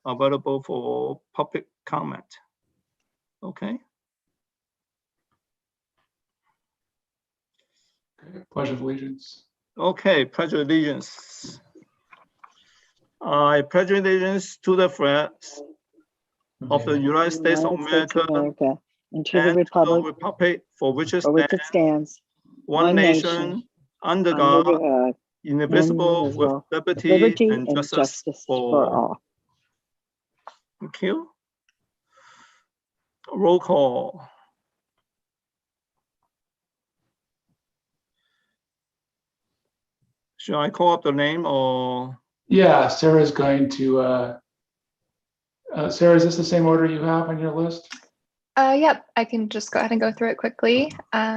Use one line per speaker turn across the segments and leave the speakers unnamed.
available for public comment. Okay.
Pledge of allegiance.
Okay, pledge of allegiance. I pledge allegiance to the flag of the United States of America
and to the republic
for which it
for which it
stands,
stands,
one nation, under
under
God,
God,
indivisible, with
indivisible,
liberty and justice for all.
all.
Thank you. Roll call. Should I call up the name or?
Yeah, Sarah's going to, Sarah, is this the same order you have on your list?
Yep, I can just go ahead and go through it quickly.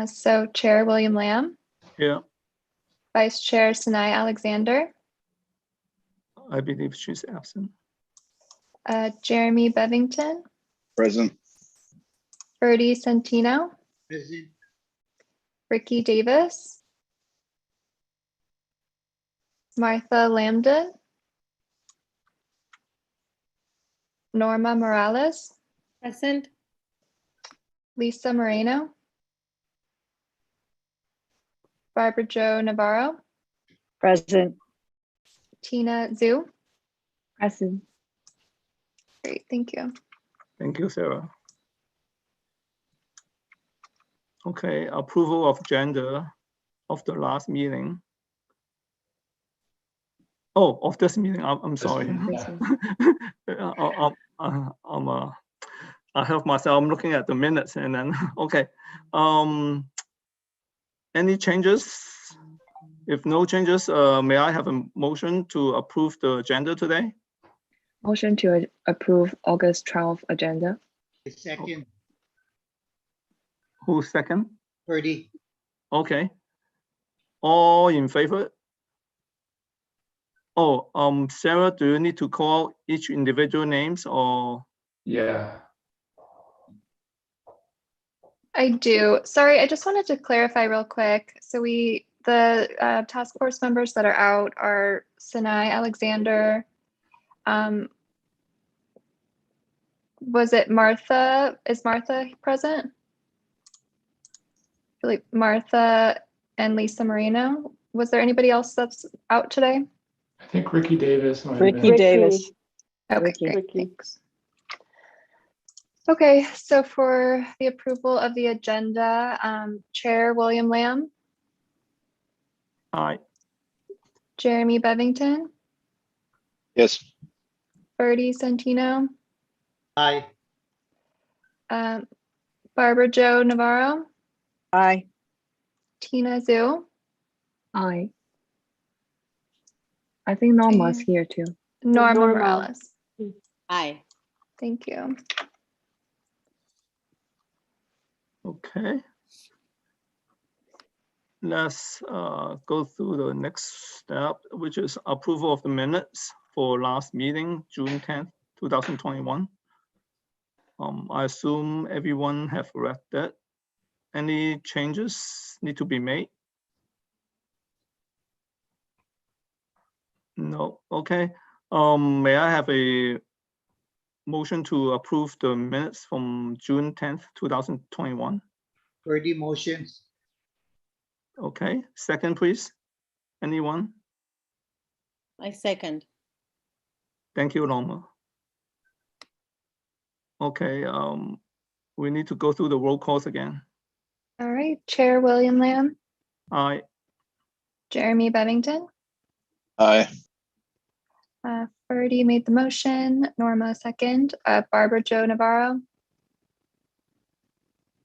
So Chair William Lamb,
Yeah,
Vice Chair Sinai Alexander,
I believe she's absent.
Jeremy Bevington,
Present.
Bertie Centino,
Present.
Ricky Davis, Martha Lambden, Norma Morales,
Present.
Lisa Moreno, Barbara Jo Navarro,
Present.
Tina Zhu.
Present.
Great, thank you.
Thank you, Sarah. Okay, approval of agenda of the last meeting. Oh, of this meeting, I'm sorry.
Yeah.
I help myself, I'm looking at the minutes and then, okay. Any changes? If no changes, may I have a motion to approve the agenda today?
Motion to approve August 12th agenda.
Second.
Who's second?
Birdie.
Okay. All in favor? Oh, Sarah, do you need to call each individual names or?
Yeah.
I do. Sorry, I just wanted to clarify real quick. So the task force members that are out are Sinai Alexander. Was it Martha? Is Martha present? Like Martha and Lisa Moreno. Was there anybody else that's out today?
I think Ricky Davis. might have
Ricky
been.
Davis.
Okay,
Ricky.
great, thanks. Okay, so for the approval of the agenda, Chair William Lamb,
Aye.
Jeremy Bevington,
Yes.
Bertie Centino,
Aye.
Barbara Jo Navarro,
Aye.
Tina Zhu,
Aye. I think Norma's
Okay.
here too.
Norma
Norma.
Morales.
Aye.
Thank you.
Okay. Let's go through the next step, which is approval of the minutes for last meeting, June 10th, 2021. I assume everyone have read that. Any changes need to be made? No, okay. May I have a motion to approve the minutes from June 10th, 2021?
Birdie motions.
Okay, second, please. Anyone?
I second.
Thank you, Norma. Okay, we need to go through the roll calls again.
All right, Chair William Lamb,
Aye.
Jeremy Bevington,
Aye.
Bertie made the motion, Norma second, Barbara Jo Navarro,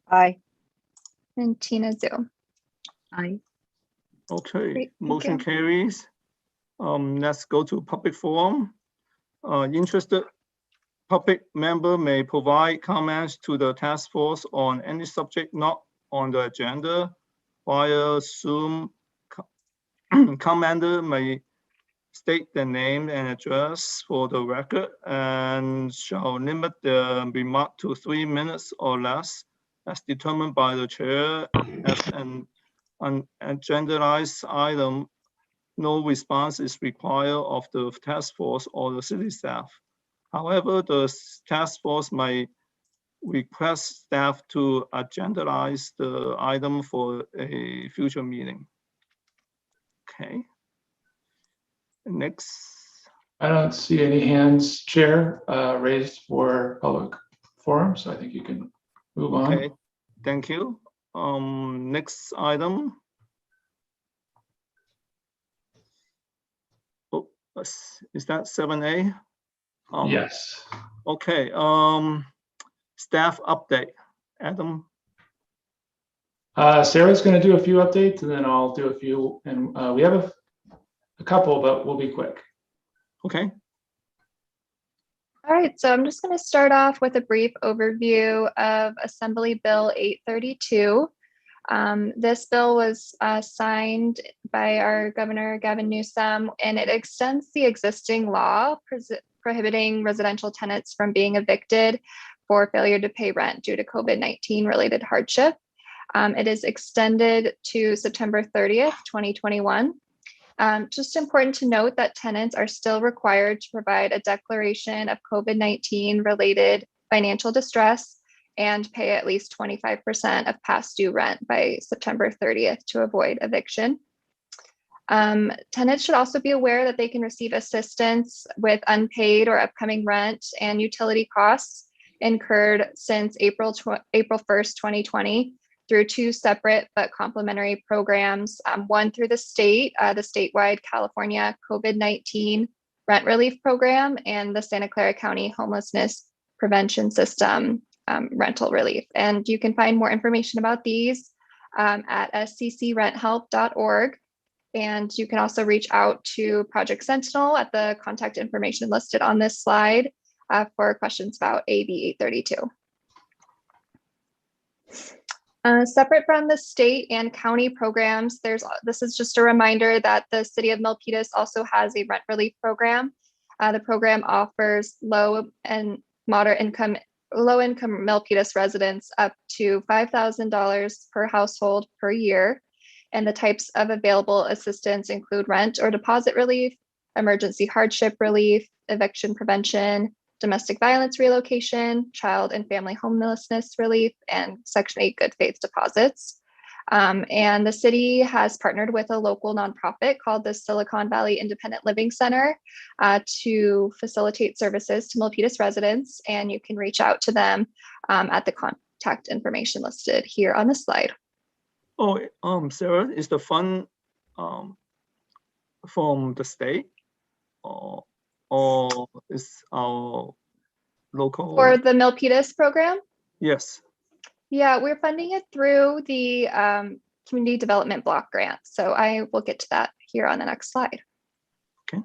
Aye.
and Tina Zhu.
Aye.
Okay,
Great, thank
motion
you.
carries. Let's go to public forum. Interested public member may provide comments to the task force on any subject not on the agenda via Zoom. Commenter may state their name and address for the record and shall limit the remark to 3 minutes or less as determined by the chair. As an agendized item, no response is required of the task force or the city staff. However, the task force might request staff to agendalize the item for a future meeting. Okay. Next.
I don't see any hands, Chair, raised for public forum, so I think you can move on.
Okay, thank you. Next item. Oh, is that 7A?
Yes.
Okay, staff update, Adam.
Sarah's going to do a few updates, and then I'll do a few, and we have a couple, but we'll be quick.
Okay,
All right, so I'm just going to start off with a brief overview of Assembly Bill 832. This bill was signed by our Governor Gavin Newsom, and it extends the existing law prohibiting residential tenants from being evicted for failure to pay rent due to COVID-19 related hardship. It is extended to September 30th, 2021. Just important to note that tenants are still required to provide a declaration of COVID-19 related financial distress and pay at least 25% of past due rent by September 30th to avoid eviction. Tenants should also be aware that they can receive assistance with unpaid or upcoming rent and utility costs incurred since April 1st, 2020 through two separate but complementary programs, one through the statewide California COVID-19 Rent Relief Program and the Santa Clara County Homelessness Prevention System rental relief. And you can find more information about these at sccrenthelp.org. And you can also reach out to Project Sentinel at the contact information listed on this slide for questions about AB 832. Separate from the state and county programs, this is just a reminder that the city of Milpitas also has a rent relief program. The program offers low and moderate income, low-income Milpitas residents up to $5,000 per household per year. And the types of available assistance include rent or deposit relief, emergency hardship relief, eviction prevention, domestic violence relocation, child and family homelessness relief, and Section 8 good faith deposits. And the city has partnered with a local nonprofit called the Silicon Valley Independent Living Center to facilitate services to Milpitas residents, and you can reach out to them at the contact information listed here on the slide.
oh, Sarah, is the fund from the state or is our local?
For the Milpitas program?
Yes.
Yeah, we're funding it through the Community Development Block Grant. So I will get to that here on the next slide.
Okay.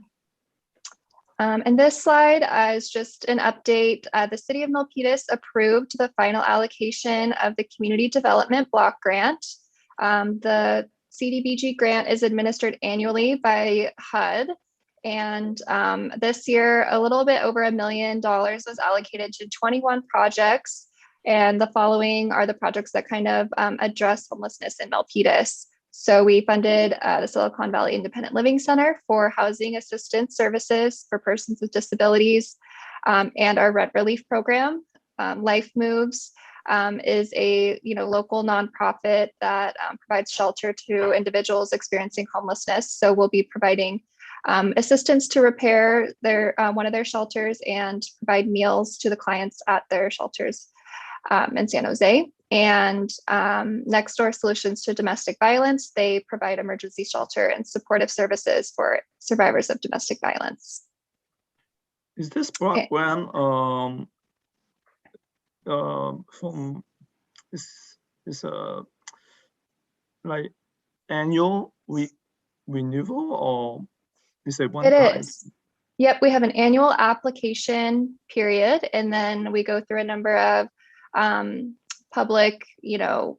And this slide is just an update. The City of Milpitas approved the final allocation of the Community Development Block Grant. The CDBG grant is administered annually by HUD. And this year, a little bit over $1 million was allocated to 21 projects. And the following are the projects that kind of address homelessness in Milpitas. So we funded the Silicon Valley Independent Living Center for housing assistance services for persons with disabilities, and our rent relief program. Life Moves is a local nonprofit that provides shelter to individuals experiencing homelessness. So we'll be providing assistance to repair their one of their shelters and provide meals to the clients at their shelters in San Jose. And Next Door Solutions to Domestic Violence, they provide emergency shelter and supportive services for survivors of domestic violence.
Is this program from is like annual renewal or is it one time?
It is. Yep, we have an annual application period, and then we go through a number of public,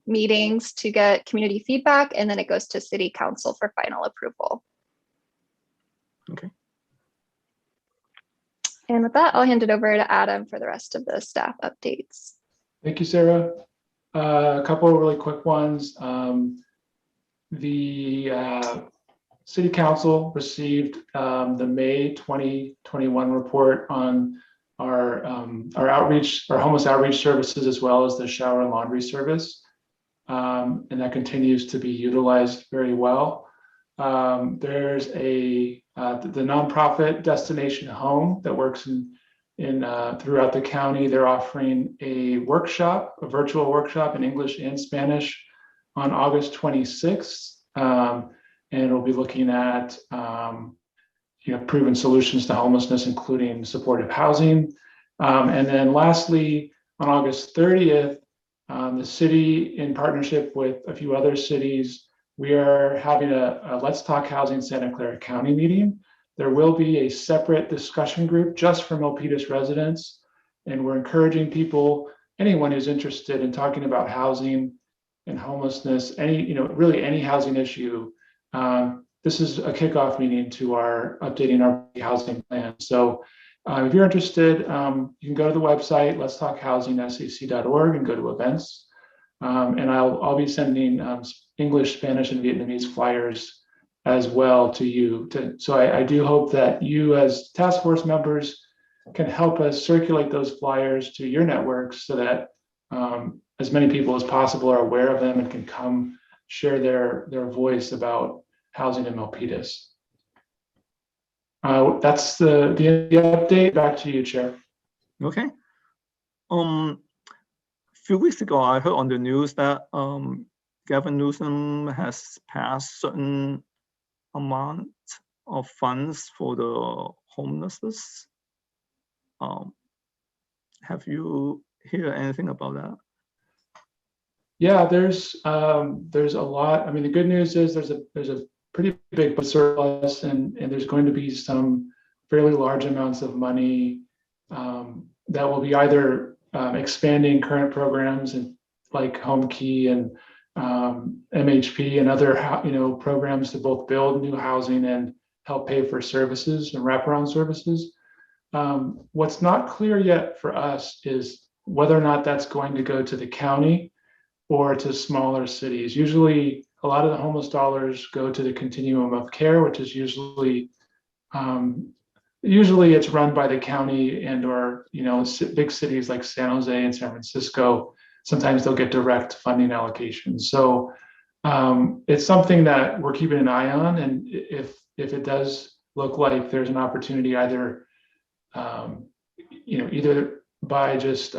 meetings to get community feedback, and then it goes to City Council for final approval.
Okay.
And with that, I'll hand it over to Adam for the rest of the staff updates.
Thank you, Sarah. A couple of really quick ones. The City Council received the May 2021 report on our outreach, our homeless outreach services, as well as the shower and laundry service. And that continues to be utilized very well. There's the nonprofit Destination Home that works in throughout the county. They're offering a workshop, a virtual workshop in English and Spanish on August 26th. And it'll be looking at proven solutions to homelessness, including supportive housing. And then lastly, on August 30th, the city, in partnership with a few other cities, we are having a Let's Talk Housing Santa Clara County meeting. There will be a separate discussion group just for Milpitas residents. And we're encouraging people, anyone who's interested in talking about housing and homelessness, really any housing issue. This is a kickoff meeting to our updating our housing plan. So if you're interested, you can go to the website, letstalkhousingsac.org, and go to events. And I'll be sending English, Spanish, and Vietnamese flyers as well to you. So I do hope that you as task force members can help us circulate those flyers to your networks so that as many people as possible are aware of them and can come share their voice about housing in Milpitas. That's the update. Back to you, Chair.
Okay. A few weeks ago, I heard on the news that Gavin Newsom has passed certain amount of funds for the homelessness. Have you heard anything about that?
Yeah, there's a lot. I mean, the good news is there's a pretty big surplus, and there's going to be some fairly large amounts of money that will be either expanding current programs and like Home Key and MHP and other programs to both build new housing and help pay for services and wraparound services. What's not clear yet for us is whether or not that's going to go to the county or to smaller cities. Usually, a lot of the homeless dollars go to the continuum of care, which is usually it's run by the county and or big cities like San Jose and San Francisco. Sometimes they'll get direct funding allocations. So it's something that we're keeping an eye on, and if it does look like there's an opportunity, either either by just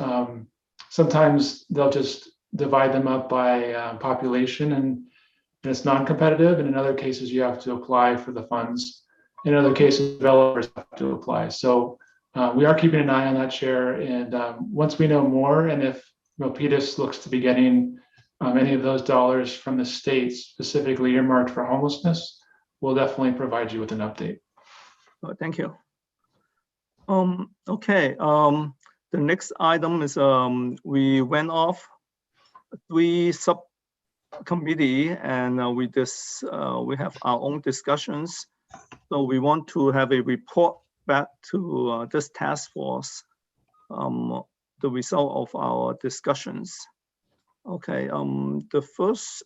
sometimes they'll just divide them up by population, and it's non-competitive, and in other cases you have to apply for the funds. In other cases, developers have to apply. So we are keeping an eye on that, Chair, and once we know more, and if Milpitas looks to be getting any of those dollars from the state specifically earmarked for homelessness, we'll definitely provide you with an update.
Thank you. Okay. The next item is we went off 3 subcommittee, and we have our own discussions. So we want to have a report back to this task force, the result of our discussions. Okay. The first,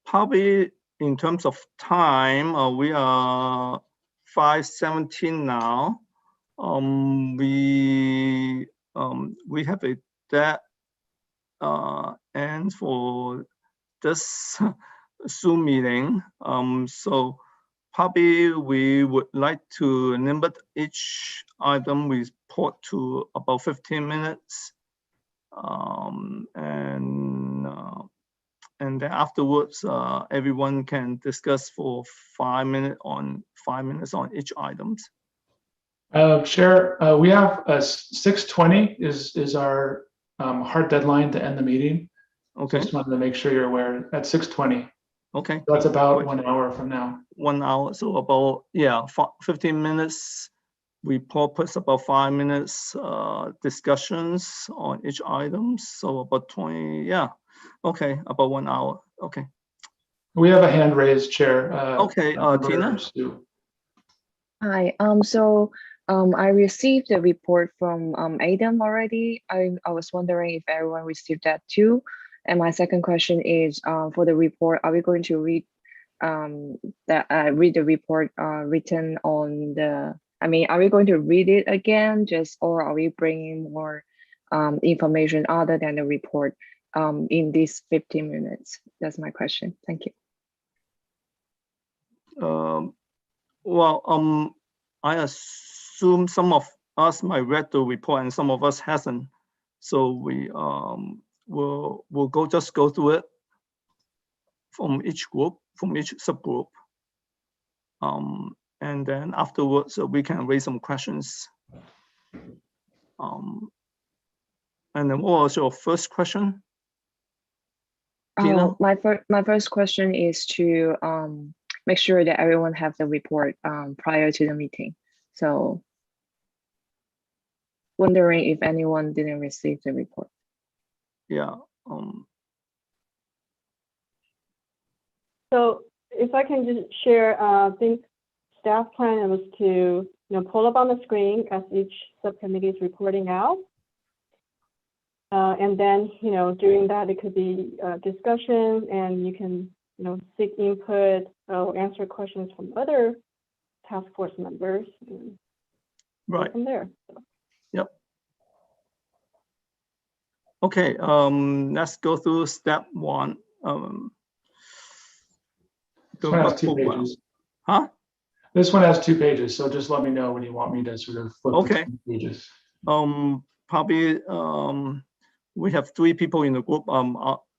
probably in terms of time, we are 5:17 now. We have a end for this Zoom meeting. So probably we would like to limit each item report to about 15 minutes. And then afterwards, everyone can discuss for 5 minutes on each items.
Chair, we have 6:20 is our hard deadline to end the meeting.
Okay.
Just wanted to make sure you're aware. At 6:20.
Okay.
So that's about 1 hour from now.
1 hour, so about 15 minutes report plus about 5 minutes discussions on each item. So about 20. Okay, about 1 hour. Okay.
We have a hand raised, Chair.
Okay, Tina.
Hi. So I received the report from Adam already. I was wondering if everyone received that too. And my second question is, for the report, are we going to read the report written on the I mean, are we going to read it again, or are we bringing more information other than the report in these 15 minutes? That's my question. Thank you.
Well, I assume some of us might read the report and some of us hasn't. So we will just go through it from each group, from each subgroup. And then afterwards we can raise some questions. And then what was your first question? Tina?
My first question is to make sure that everyone have the report prior to the meeting. So wondering if anyone didn't receive the report.
Yeah.
So if I can just share, I think staff plan was to pull up on the screen as each subcommittee is reporting out. And then, during that, it could be discussion, and you can, seek input or answer questions from other task force members. And
right.
From there. So.
Yep. Okay. Let's go through step one.
This one has 2 pages.
Huh?
This one has 2 pages, so just let me know when you want me to sort of flip
okay.
the pages.
Probably we have 3 people in the group.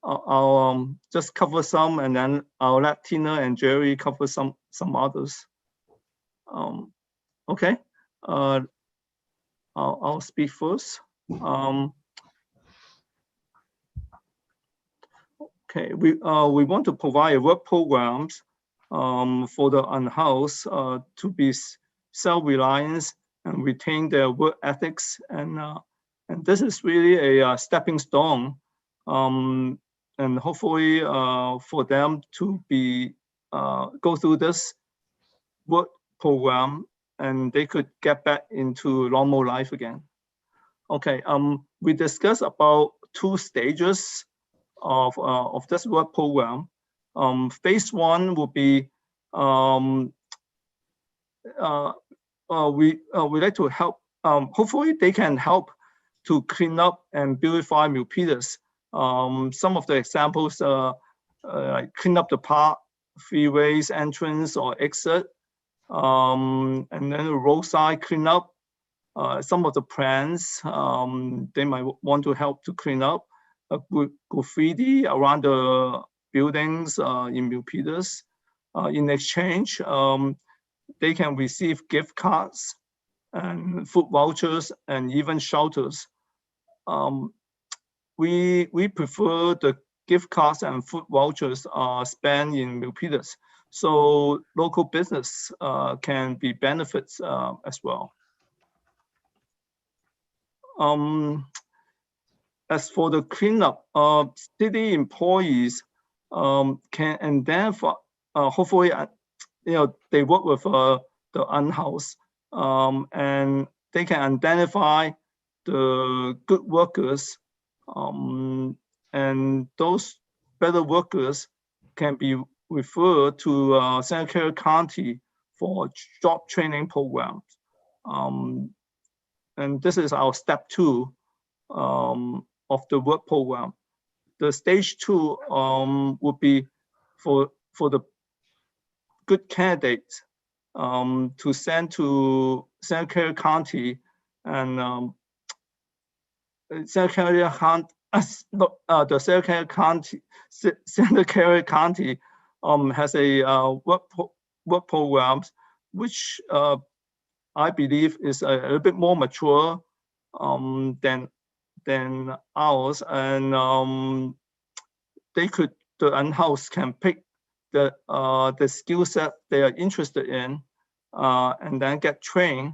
I'll just cover some, and then I'll let Tina and Jerry cover some others. Okay. I'll speak first. Okay, we want to provide work programs for the unhoused to be self-reliant and retain their work ethics, and this is really a stepping stone, and hopefully for them to be go through this work program, and they could get back into normal life again. Okay, we discussed about 2 stages of this work program. Phase 1 will be we like to help. Hopefully, they can help to clean up and beautify Milpitas. Some of the examples like clean up the park, freeways entrance or exit, and then the roadside clean up. Some of the plants they might want to help to clean up. Graffiti around the buildings in Milpitas. In exchange, they can receive gift cards and food vouchers and even shelters. We prefer the gift cards and food vouchers are spent in Milpitas, so local business can be benefits as well. As for the cleanup, city employees can identify. Hopefully, they work with the unhoused, and they can identify the good workers, and those better workers can be referred to Santa Clara County for job training programs. And this is our step 2. Of the work program. The stage 2 would be for the good candidates to send to Santa Clara County, and Santa Clara County has a work programs which I believe is a little bit more mature than ours, and the unhoused can pick the skill set they are interested in, and then get trained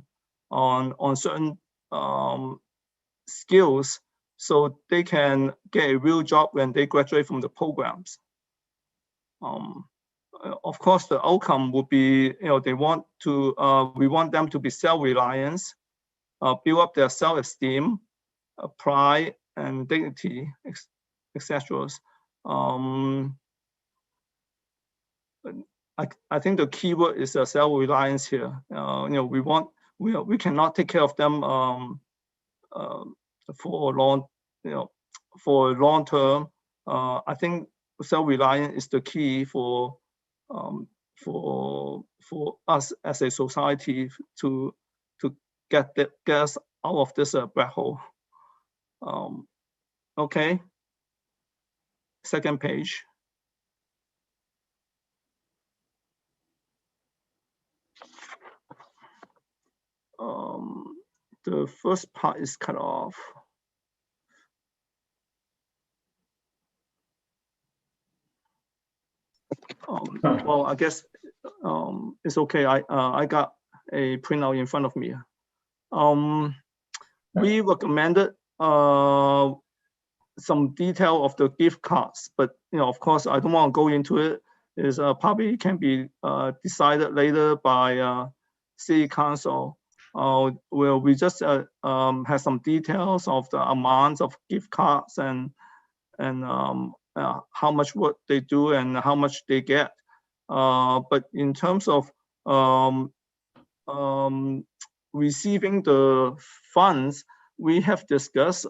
on certain skills, so they can get a real job when they graduate from the programs. Of course, the outcome would be, they want to, we want them to be self-reliant, build up their self-esteem, pride and dignity, etc. I think the key word is self-reliance here. We want we cannot take care of them for long, for long term. I think self-reliance is the key for us as a society to get us out of this black hole. Okay. Second page. The first part is cut off. Well, I guess it's okay. I got a printout in front of me. We recommended some detail of the gift cards, but of course, I don't want to go into it. It's probably can be decided later by City Council. Where we just have some details of the amounts of gift cards and how much work they do and how much they get. But in terms of receiving the funds, we have discussed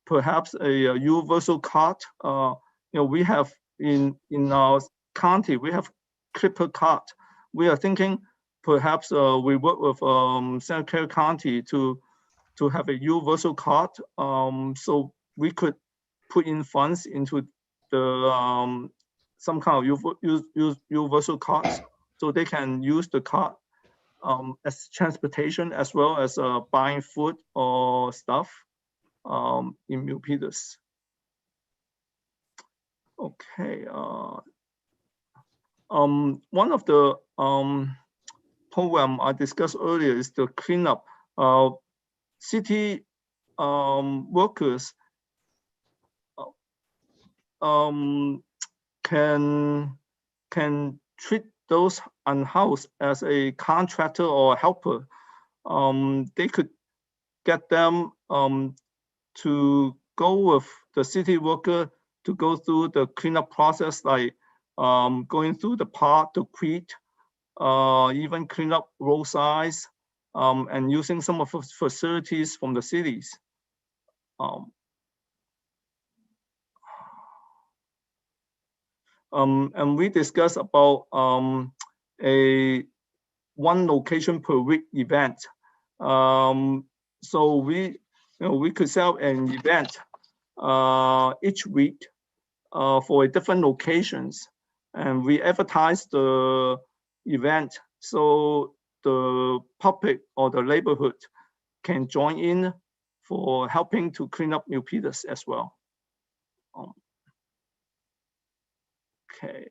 perhaps a universal card. We have in our county, we have Clipper card. We are thinking perhaps we work with Santa Clara County to have a universal card, so we could put in funds into the some kind of universal cards, so they can use the card as transportation as well as buying food or stuff in Milpitas. Okay. One of the program I discussed earlier is the cleanup. City workers can treat those unhoused as a contractor or helper. They could get them to go with the city worker to go through the cleanup process, like going through the park to quit, even clean up roadsides, and using some of the facilities from the cities. And we discussed about a one location per week event. So we could set up an event each week for different locations, and we advertise the event so the public or the neighborhood can join in for helping to clean up Milpitas as well. Okay.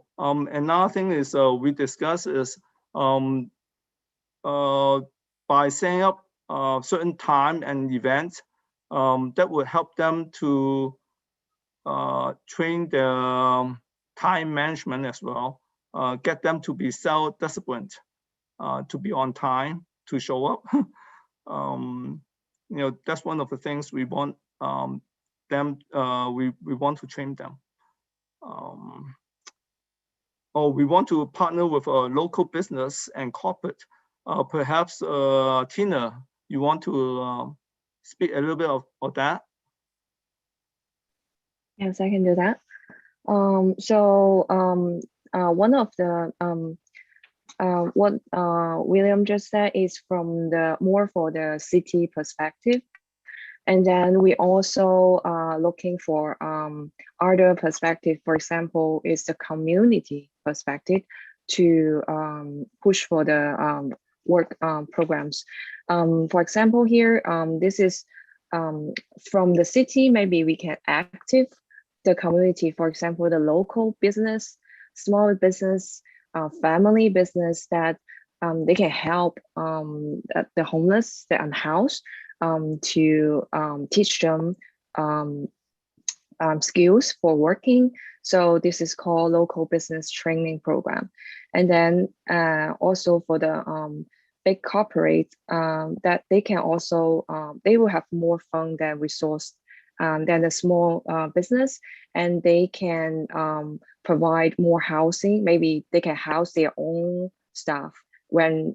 Another thing is we discussed is by setting up certain time and events that would help them to train their time management as well, get them to be self-disciplined, to be on time, to show up. That's one of the things we want them. We want to train them. We want to partner with a local business and corporate. Perhaps Tina, you want to speak a little bit of that?
Yes, I can do that. One of the what William just said is from the more for the city perspective, and then we also looking for other perspective. For example, is the community perspective to push for the work programs. For example, here this is from the city. Maybe we can active the community. For example, the local business, small business, family business that they can help the homeless, the unhoused, to teach them skills for working. So this is called local business training program. And then also for the big corporate, that they can also, they will have more fund than resource than the small business, and they can provide more housing. Maybe they can house their own staff when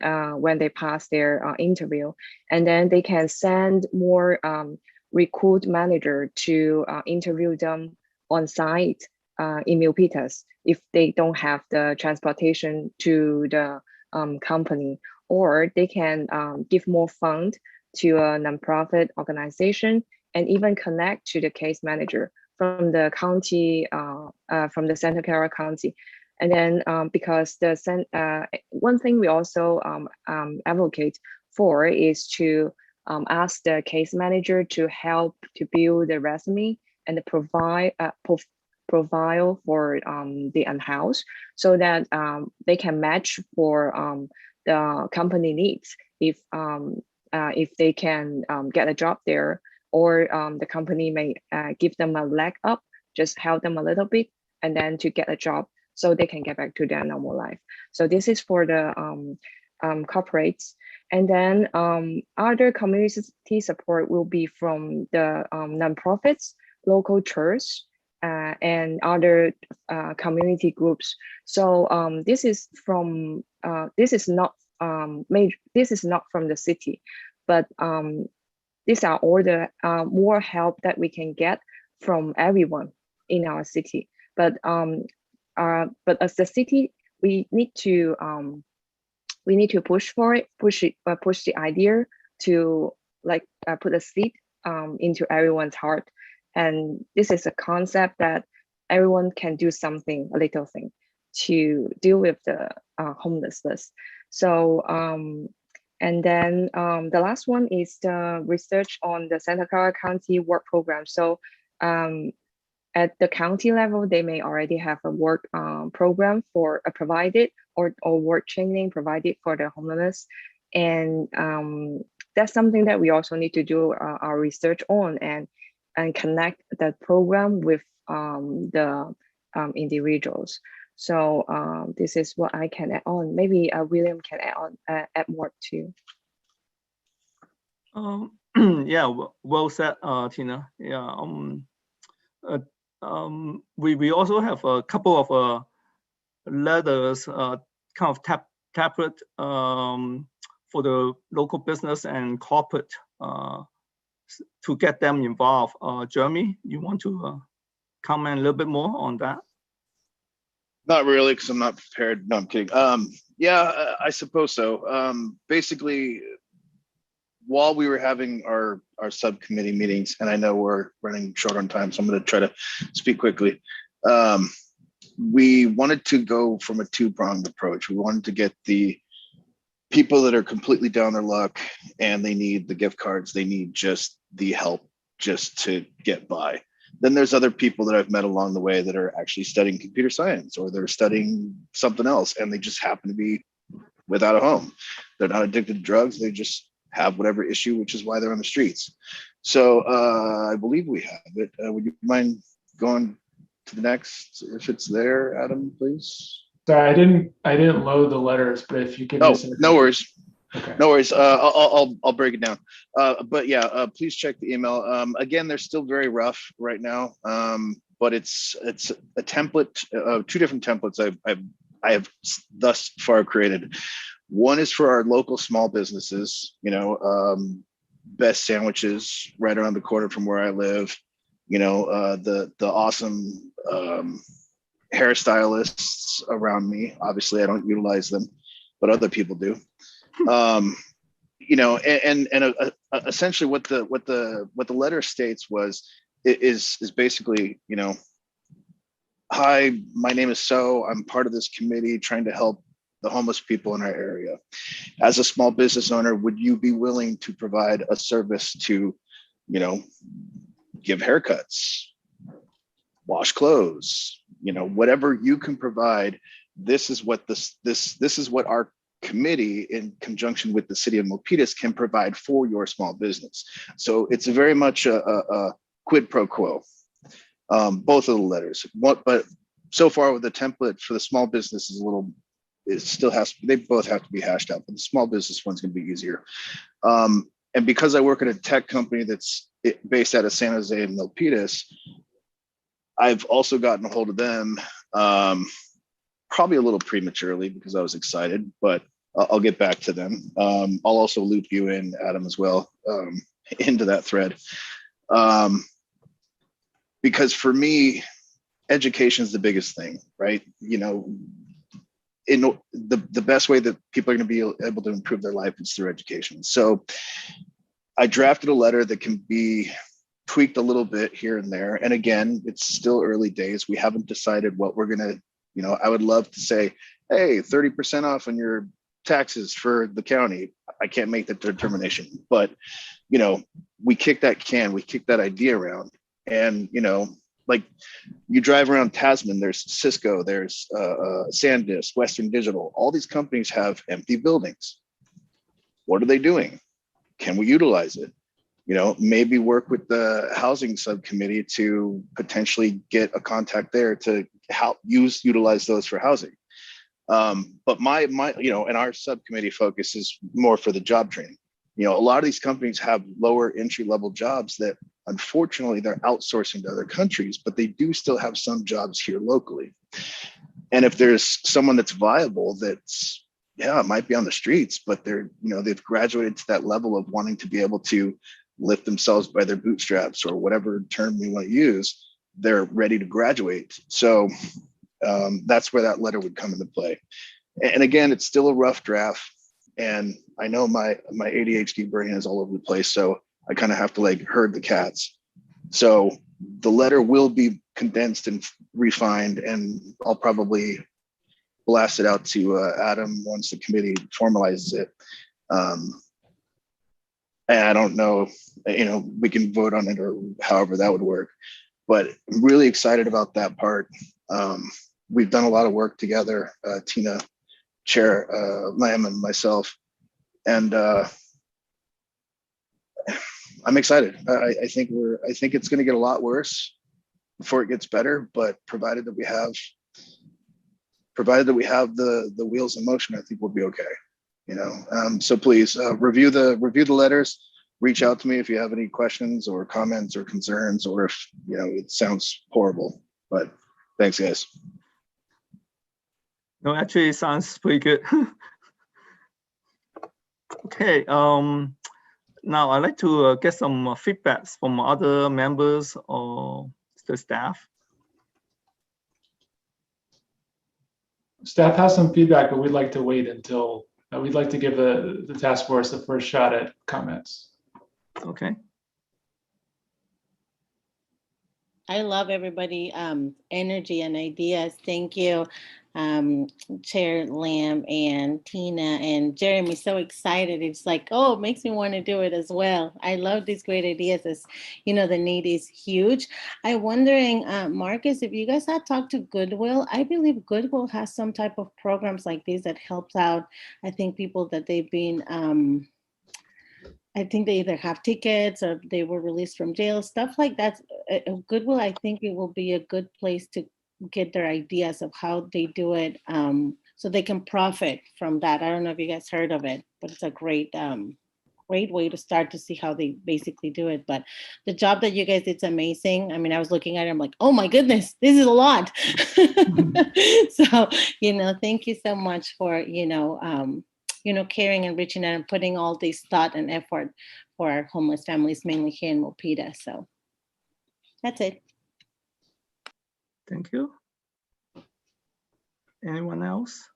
they pass their interview, and then they can send more recruit manager to interview them on site in Milpitas if they don't have the transportation to the company, or they can give more fund to a nonprofit organization and even connect to the case manager from the county, from the Santa Clara County. And then because one thing we also advocate for is to ask the case manager to help to build the resume and the profile for the unhoused, so that they can match for the company needs if they can get a job there, or the company may give them a leg up, just help them a little bit, and then to get a job so they can get back to their normal life. So this is for the corporates. And then other community support will be from the nonprofits, local church, and other community groups. So this is not from the city, but these are all the more help that we can get from everyone in our city. But as the city, we need to push for it, push the idea to put a seed into everyone's heart. And this is a concept that everyone can do something, a little thing, to deal with the homelessness. So and then the last one is the research on the Santa Clara County work program. So at the county level, they may already have a work program for provided, or work training provided for the homeless. And that's something that we also need to do our research on, and connect that program with the individuals. So this is what I can add on. Maybe William can add more too.
Yeah, well said, Tina. Yeah. We also have a couple of letters, kind of tablet for the local business and corporate to get them involved. Jeremy, you want to comment a little bit more on that?
Not really, because I'm not prepared. No, I'm kidding. Yeah, I suppose so. Basically, while we were having our subcommittee meetings, and I know we're running short on time, so I'm going to try to speak quickly. We wanted to go from a two-pronged approach. We wanted to get the people that are completely down their luck and they need the gift cards, they need just the help just to get by. Then there's other people that I've met along the way that are actually studying computer science, or they're studying something else, and they just happen to be without a home. They're not addicted to drugs. They just have whatever issue, which is why they're on the streets. So I believe we have it. Would you mind going to the next, if it's there, Adam, please?
Sorry, I didn't load the letters, but if you give me a second.
No worries.
Okay.
No worries. I'll break it down. But yeah, please check the email. Again, they're still very rough right now. But it's a template, two different templates I have thus far created. One is for our local small businesses, best sandwiches right around the corner from where I live, the awesome hairstylists around me. Obviously I don't utilize them, but other people do. Essentially what the letter states is basically, hi, my name is I'm part of this committee trying to help the homeless people in our area. As a small business owner, would you be willing to provide a service to, give haircuts, wash clothes, whatever you can provide? This is what this is what our committee, in conjunction with the city of Milpitas, can provide for your small business. So it's very much a quid pro quo. Both of the letters. But so far with the template for the small business is they both have to be hashed out, but the small business one's going to be easier. And because I work at a tech company that's based out of San Jose and Milpitas, I've also gotten a hold of them probably a little prematurely because I was excited, but I'll get back to them. I'll also loop you in, Adam, as well, into that thread. Because for me, education is the biggest thing, right? You know, in the best way that people are going to be able to improve their life is through education. So I drafted a letter that can be tweaked a little bit here and there. And again, it's still early days. We haven't decided what we're going to, you know, I would love to say, hey, 30% off on your taxes for the county. I can't make that determination, but, you know, we kick that idea around. And, you know, like you drive around Tasman, there's Cisco, there's SanDisk, Western Digital. All these companies have empty buildings. What are they doing? Can we utilize it? You know, maybe work with the housing subcommittee to potentially get a contact there to help utilize those for housing. But my, you know, and our subcommittee focus is more for the job training. You know, a lot of these companies have lower entry level jobs that unfortunately they're outsourcing to other countries, but they do still have some jobs here locally. And if there's someone that's viable, that's, yeah, it might be on the streets, but they're, you know, they've graduated to that level of wanting to be able to lift themselves by their bootstraps or whatever term we want to use, they're ready to graduate. So that's where that letter would come into play. And again, it's still a rough draft. And I know my ADHD brain is all over the place. So I kind of have to like herd the cats. So the letter will be condensed and refined, and I'll probably blast it out to Adam once the committee formalizes it. And I don't know, you know, we can vote on it or however that would work, but I'm really excited about that part. We've done a lot of work together, Tina, Chair Lamb, and myself, and I'm excited. I think it's going to get a lot worse before it gets better, but provided that we have the wheels in motion, I think we'll be okay. You know, so please review the letters. Reach out to me if you have any questions or comments or concerns, or if, you know, it sounds horrible. But thanks, guys.
No, actually, it sounds pretty good. Okay. Now I'd like to get some feedbacks from other members or the staff.
Staff has some feedback, but we'd like to wait until we'd like to give the task force the first shot at comments.
Okay.
I love everybody energy and ideas. Thank you, Chair Lamb and Tina and Jeremy. So excited. It's like, oh, it makes me want to do it as well. I love these great ideas. As you know, the need is huge. I'm wondering, Marcus, if you guys had talked to Goodwill, I believe Goodwill has some type of programs like these that helps out, I think, people that they've been I think they either have tickets or they were released from jail, stuff like that. Goodwill, I think it will be a good place to get their ideas of how they do it, so they can profit from that. I don't know if you guys heard of it, but it's a great way to start to see how they basically do it. But the job that you guys did is amazing. I mean, I was looking at it, I'm like, oh my goodness, this is a lot. So, you know, thank you so much for, caring and reaching out and putting all this thought and effort for our homeless families, mainly here in Milpitas. So that's it.
Thank you. Anyone else?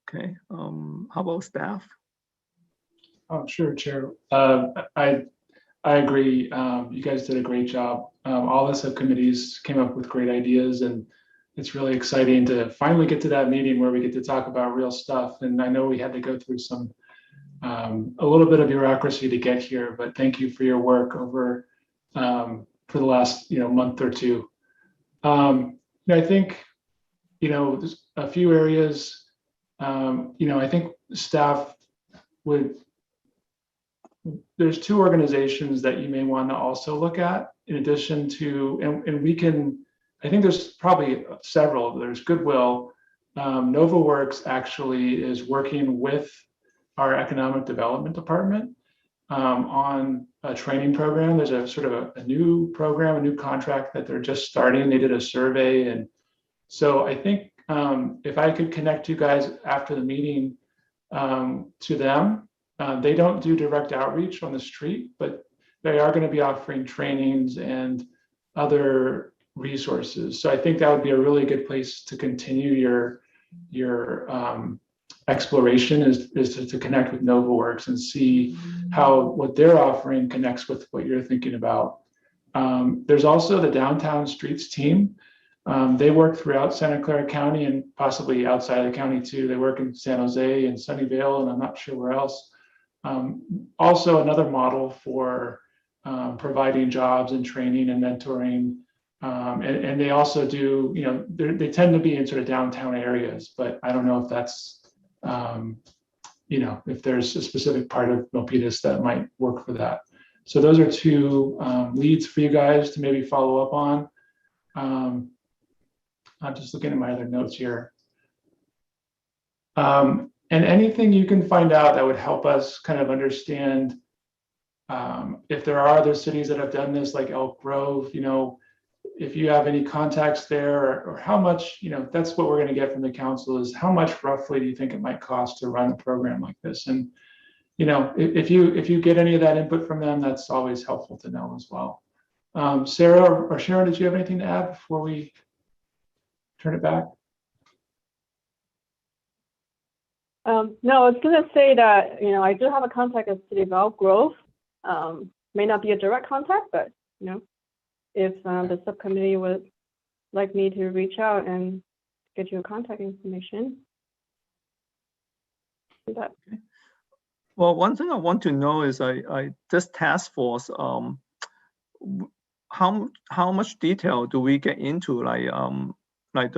Okay. How about staff?
Oh, sure, Chair. I agree. You guys did a great job. All the subcommittees came up with great ideas, and it's really exciting to finally get to that meeting where we get to talk about real stuff. And I know we had to go through some a little bit of bureaucracy to get here, but thank you for your work over for the last month or two. I think there's a few areas. I think staff there's two organizations that you may want to also look at in addition to, and we can, I think there's probably several. There's Goodwill, NovaWorks actually is working with our economic development department on a training program. There's a sort of a new program, a new contract that they're just starting. They did a survey. And so I think if I could connect you guys after the meeting to them, they don't do direct outreach on the street, but they are going to be offering trainings and other resources. So I think that would be a really good place to continue your exploration is to connect with NovaWorks and see how what they're offering connects with what you're thinking about. There's also the Downtown Streets team. They work throughout Santa Clara County and possibly outside of the county too. They work in San Jose and Sunnyvale, and I'm not sure where else. Also another model for providing jobs and training and mentoring. And they also do, you know, they tend to be in sort of downtown areas, but I don't know if that's, you know, if there's a specific part of Milpitas that might work for that. So those are two leads for you guys to maybe follow up on. I'm just looking at my other notes here. And anything you can find out that would help us kind of understand if there are other cities that have done this, like Elk Grove, you know, if you have any contacts there, or how much, you know, that's what we're going to get from the council is how much roughly do you think it might cost to run a program like this? And, you know, if you get any of that input from them, that's always helpful to know as well. Sarah or Sharon, did you have anything to add before we turn it back?
No, I was going to say that, you know, I do have a contact at City of Elk Grove. May not be a direct contact, but, you know, if the subcommittee would like me to reach out and get your contact information. Do that.
Okay. Well, one thing I want to know is this task force, how much detail do we get into, like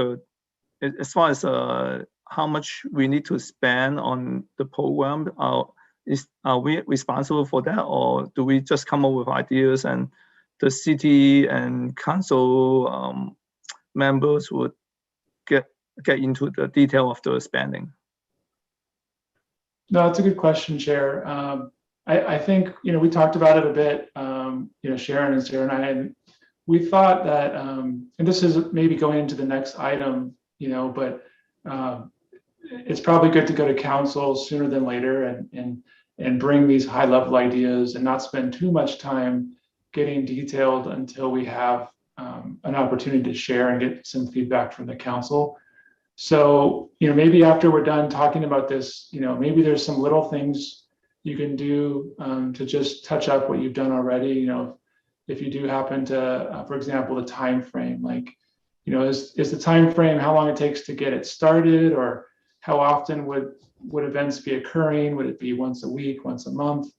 as far as how much we need to spend on the program? Are we responsible for that, or do we just come up with ideas and the city and council members would get into the detail of the spending?
No, it's a good question, Chair. I think, you know, we talked about it a bit, you know, Sharon and Sarah and I, and we thought that, and this is maybe going into the next item, you know, but it's probably good to go to council sooner than later and bring these high level ideas and not spend too much time getting detailed until we have an opportunity to share and get some feedback from the council. So, you know, maybe after we're done talking about this, you know, maybe there's some little things you can do to just touch up what you've done already. You know, if you do happen to, for example, the time frame, like, you know, is the time frame how long it takes to get it started, or how often would events be occurring? Would it be once a week, once a month?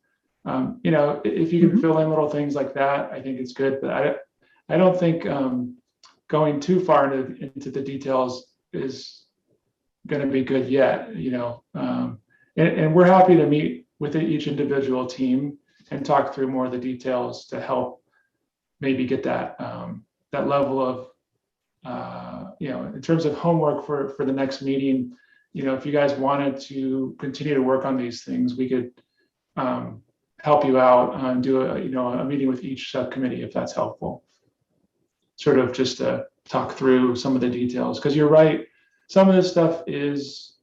You know, if you can fill in little things like that, I think it's good. But I don't think going too far into the details is going to be good yet. You know, and we're happy to meet with each individual team and talk through more of the details to help maybe get that that level of you know, in terms of homework for the next meeting. You know, if you guys wanted to continue to work on these things, we could help you out and do a meeting with each subcommittee if that's helpful. Sort of just to talk through some of the details, because you're right, some of this stuff is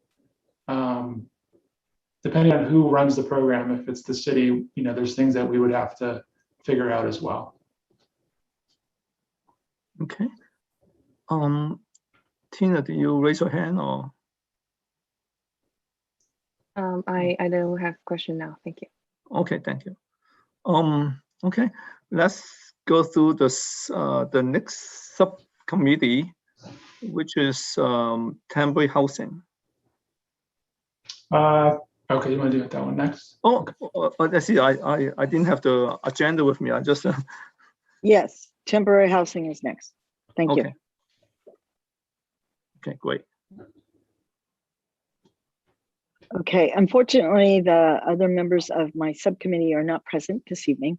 depending on who runs the program. If it's the city, you know, there's things that we would have to figure out as well.
Okay. Tina, do you raise your hand or?
I don't have a question now. Thank you.
Okay, thank you. Okay, let's go through this the next subcommittee, which is temporary housing.
Okay, you want to do that one next?
Oh, let's see. I didn't have the agenda with me. I just.
Yes, temporary housing is next. Thank you.
Okay, great.
Okay, unfortunately, the other members of my subcommittee are not present this evening.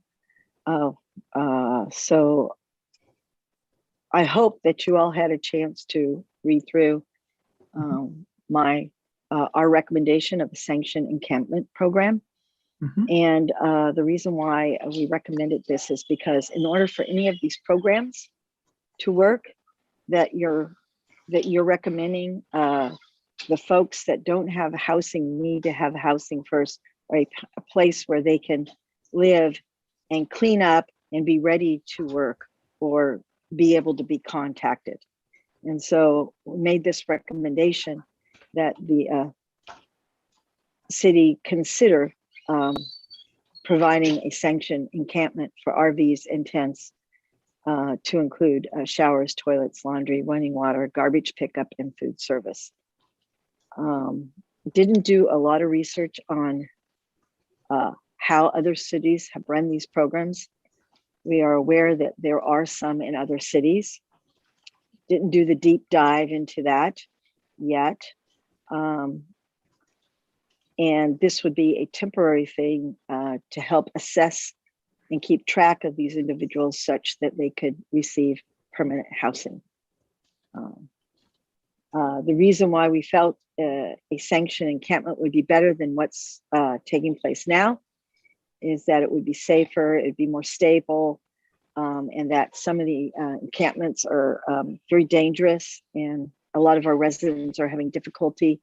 So I hope that you all had a chance to read through our recommendation of a sanctioned encampment program.
Mhm.
And the reason why we recommended this is because in order for any of these programs to work, that you're recommending, the folks that don't have housing need to have housing first, or a place where they can live and clean up and be ready to work or be able to be contacted. And so we made this recommendation that the city consider providing a sanctioned encampment for RVs and tents to include showers, toilets, laundry, running water, garbage pickup, and food service. Didn't do a lot of research on how other cities have run these programs. We are aware that there are some in other cities. Didn't do the deep dive into that yet. And this would be a temporary thing to help assess and keep track of these individuals such that they could receive permanent housing. The reason why we felt a sanctioned encampment would be better than what's taking place now is that it would be safer, it'd be more stable, and that some of the encampments are very dangerous, and a lot of our residents are having difficulty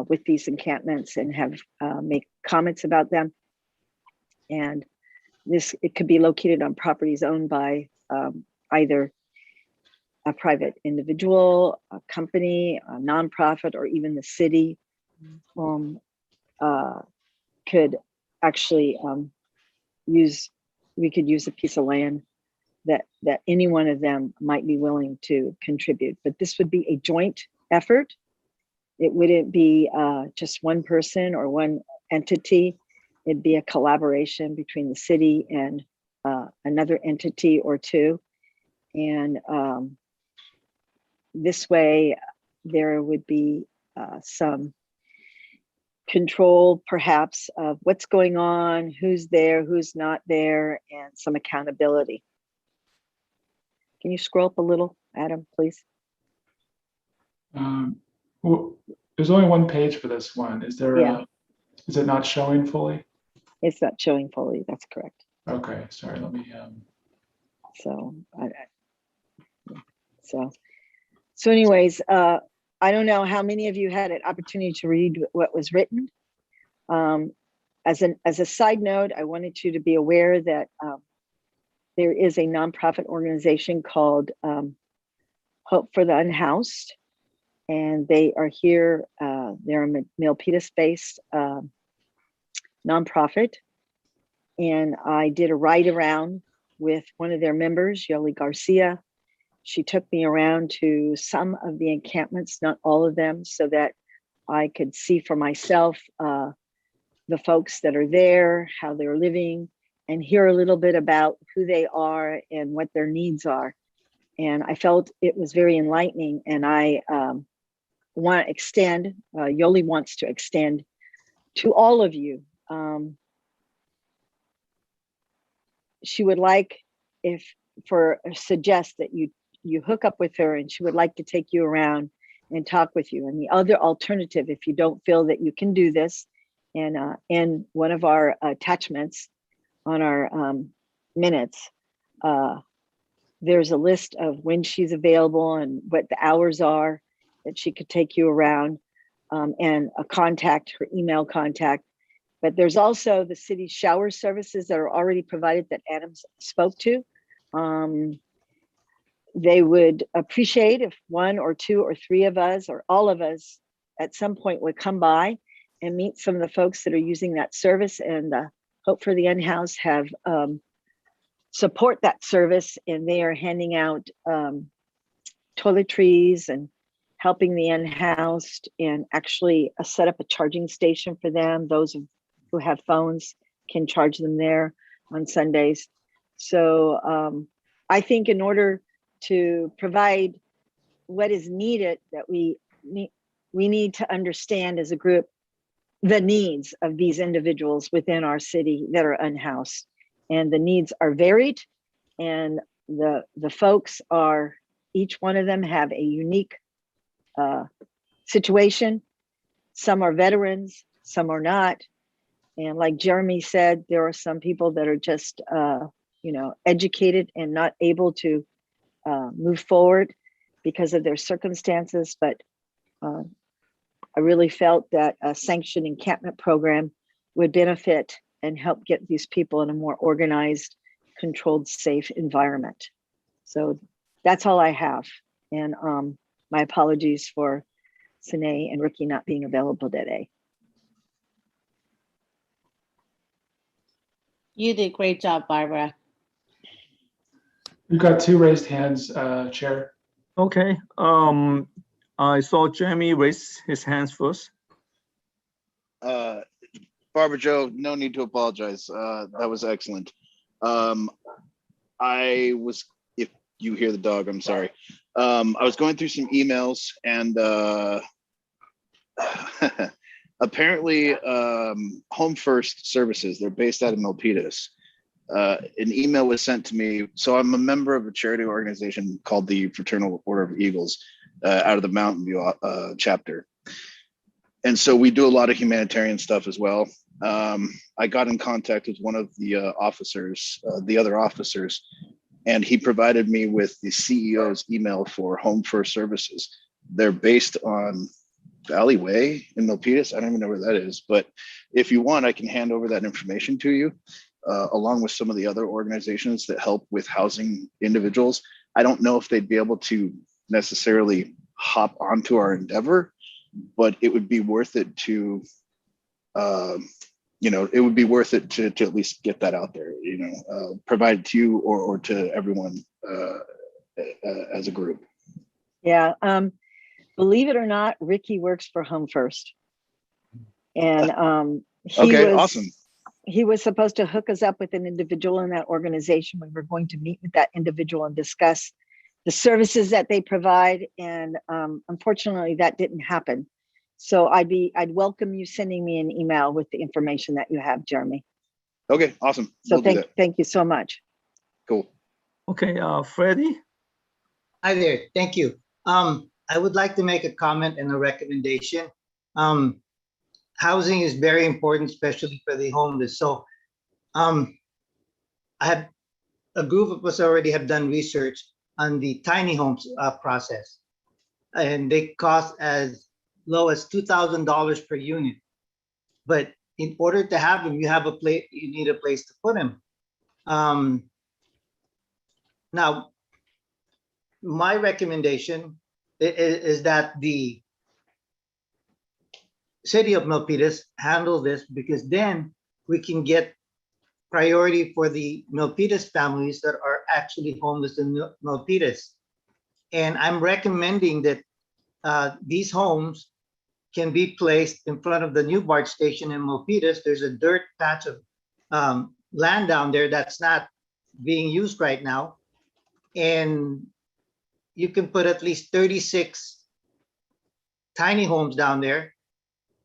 with these encampments and have made comments about them. And it could be located on properties owned by either a private individual, a company, a nonprofit, or even the city. Could actually we could use a piece of land that any one of them might be willing to contribute. But this would be a joint effort. It wouldn't be just one person or one entity. It'd be a collaboration between the city and another entity or two. And this way, there would be some control, perhaps, of what's going on, who's there, who's not there, and some accountability. Can you scroll up a little, Adam, please?
Well, there's only one page for this one. Is there?
Yeah.
Is it not showing fully?
It's not showing fully. That's correct.
Okay, sorry. Let me.
So anyways, I don't know how many of you had an opportunity to read what was written. As a side note, I wanted you to be aware that there is a nonprofit organization called Hope for the Unhoused, and they are here. They're a Milpitas-based nonprofit, and I did a ride around with one of their members, Yoli Garcia. She took me around to some of the encampments, not all of them, so that I could see for myself the folks that are there, how they're living, and hear a little bit about who they are and what their needs are. And I felt it was very enlightening. And I want to extend, Yoli wants to extend to all of you. She would like suggest that you hook up with her, and she would like to take you around and talk with you. And the other alternative, if you don't feel that you can do this, and in one of our attachments on our minutes, there's a list of when she's available and what the hours are that she could take you around, and her email contact. But there's also the city's shower services that are already provided that Adam spoke to. They would appreciate if one or two or three of us or all of us at some point would come by and meet some of the folks that are using that service, and Hope for the Unhoused have support that service, and they are handing out toiletries and helping the unhoused, and actually set up a charging station for them. Those who have phones can charge them there on Sundays. So I think in order to provide what is needed, that we need to understand as a group the needs of these individuals within our city that are unhoused. And the needs are varied, and the folks are, each one of them have a unique situation. Some are veterans, some are not. And like Jeremy said, there are some people that are just, educated and not able to move forward because of their circumstances. But I really felt that a sanctioned encampment program would benefit and help get these people in a more organized, controlled, safe environment. So that's all I have. And my apologies for Sine and Ricky not being available today.
You did a great job, Barbara.
We've got 2 raised hands, Chair.
Okay, I saw Jeremy raise his hands first.
Barbara Joe, no need to apologize. That was excellent. If you hear the dog, I'm sorry. I was going through some emails and apparently Home First Services, they're based out of Milpitas. An email was sent to me. So I'm a member of a charity organization called the Fraternal Order of Eagles out of the Mountain View chapter. And so we do a lot of humanitarian stuff as well. I got in contact with one of the the other officers, and he provided me with the CEO's email for Home First Services. They're based on Valley Way in Milpitas. I don't even know where that is, but if you want, I can hand over that information to you, along with some of the other organizations that help with housing individuals. I don't know if they'd be able to necessarily hop onto our endeavor, but it would be worth it to, it would be worth it to at least get that out there, provide it to you or to everyone as a group.
Yeah. Believe it or not, Ricky works for Home First. And
awesome.
He was supposed to hook us up with an individual in that organization. We were going to meet with that individual and discuss the services that they provide. And unfortunately, that didn't happen. So I'd welcome you sending me an email with the information that you have, Jeremy.
Okay, awesome.
So thank you so much.
Cool.
Okay, Freddie.
Hi there, thank you. I would like to make a comment and a recommendation. Housing is very important, especially for the homeless. So I have a group of us already have done research on the tiny homes process, and they cost as low as $2,000 per unit. But in order to have them, you need a place to put them. Now, my recommendation is that the city of Milpitas handle this, because then we can get priority for the Milpitas families that are actually homeless in Milpitas. And I'm recommending that these homes can be placed in front of the new BART station in Milpitas. There's a dirt patch of land down there that's not being used right now. And you can put at least 36 tiny homes down there.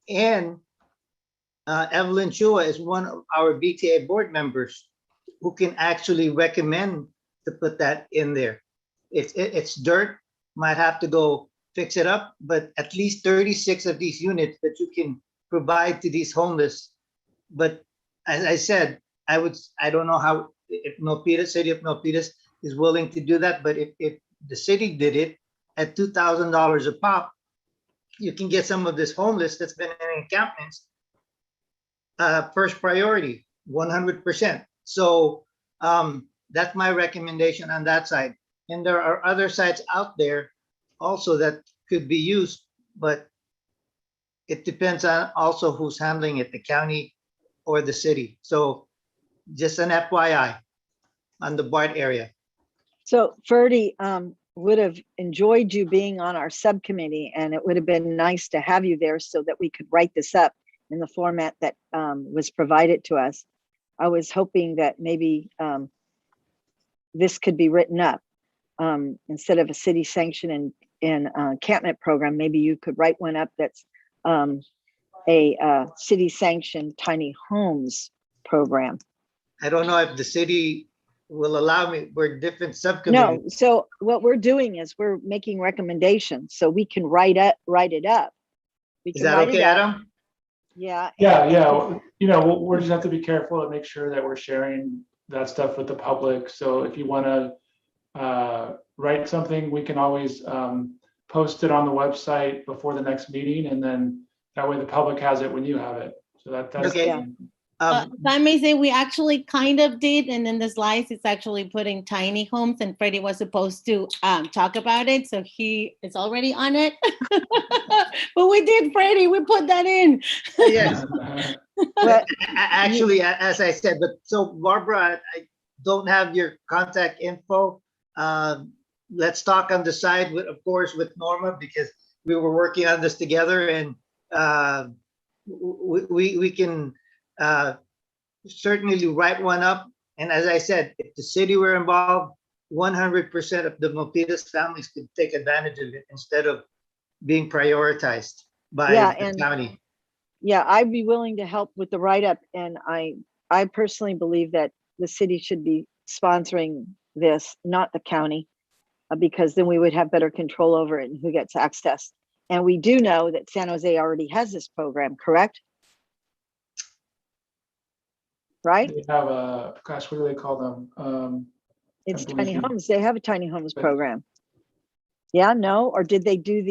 And Evelyn Chua is one of our BTA board members who can actually recommend to put that in there. It's dirt, might have to go fix it up, but at least 36 of these units that you can provide to these homeless. But as I said, I don't know how, if city of Milpitas is willing to do that, but if the city did it at $2,000 a pop, you can get some of this homeless that's been in encampments first priority, 100%. So that's my recommendation on that side. And there are other sites out there also that could be used, but it depends on also who's handling it, the county or the city. So just an FYI on the BART area.
So Ferdy, would have enjoyed you being on our subcommittee, and it would have been nice to have you there so that we could write this up in the format that was provided to us. I was hoping that maybe this could be written up instead of a city sanction and encampment program. Maybe you could write one up that's a city sanctioned tiny homes program.
I don't know if the city will allow me, we're different
No,
subcommittees.
so what we're doing is we're making recommendations so we can write it up. We
Is
can
that
write
okay,
it up.
Adam?
Yeah.
Yeah,
and-
yeah. You know, we'll just have to be careful to make sure that we're sharing that stuff with the public. So if you want to write something, we can always post it on the website before the next meeting, and then that way the public has it when you have it. So that's
Okay.
Yeah.
If I may say, we actually kind of did, and in the slides, it's actually putting tiny homes, and Freddie was supposed to talk about it, so he is already on it. But we did, Freddie, we put that in.
Yes,
But
actually, as I said, but so Barbara, I don't have your contact info. Let's talk on the side with, of course, with Norma, because we were working on this together, and we can certainly write one up. And as I said, if the city were involved, 100% of the Milpitas families could take advantage of it instead of being prioritized by
Yeah,
the
and-
county.
yeah, I'd be willing to help with the write-up, and I personally believe that the city should be sponsoring this, not the county, because then we would have better control over it and who gets access. And we do know that San Jose already has this program, correct? Right?
They have a, gosh, what do they call them?
It's
believe
tiny
you.
homes. They have a tiny homes
But-
program. Yeah, no, or did they do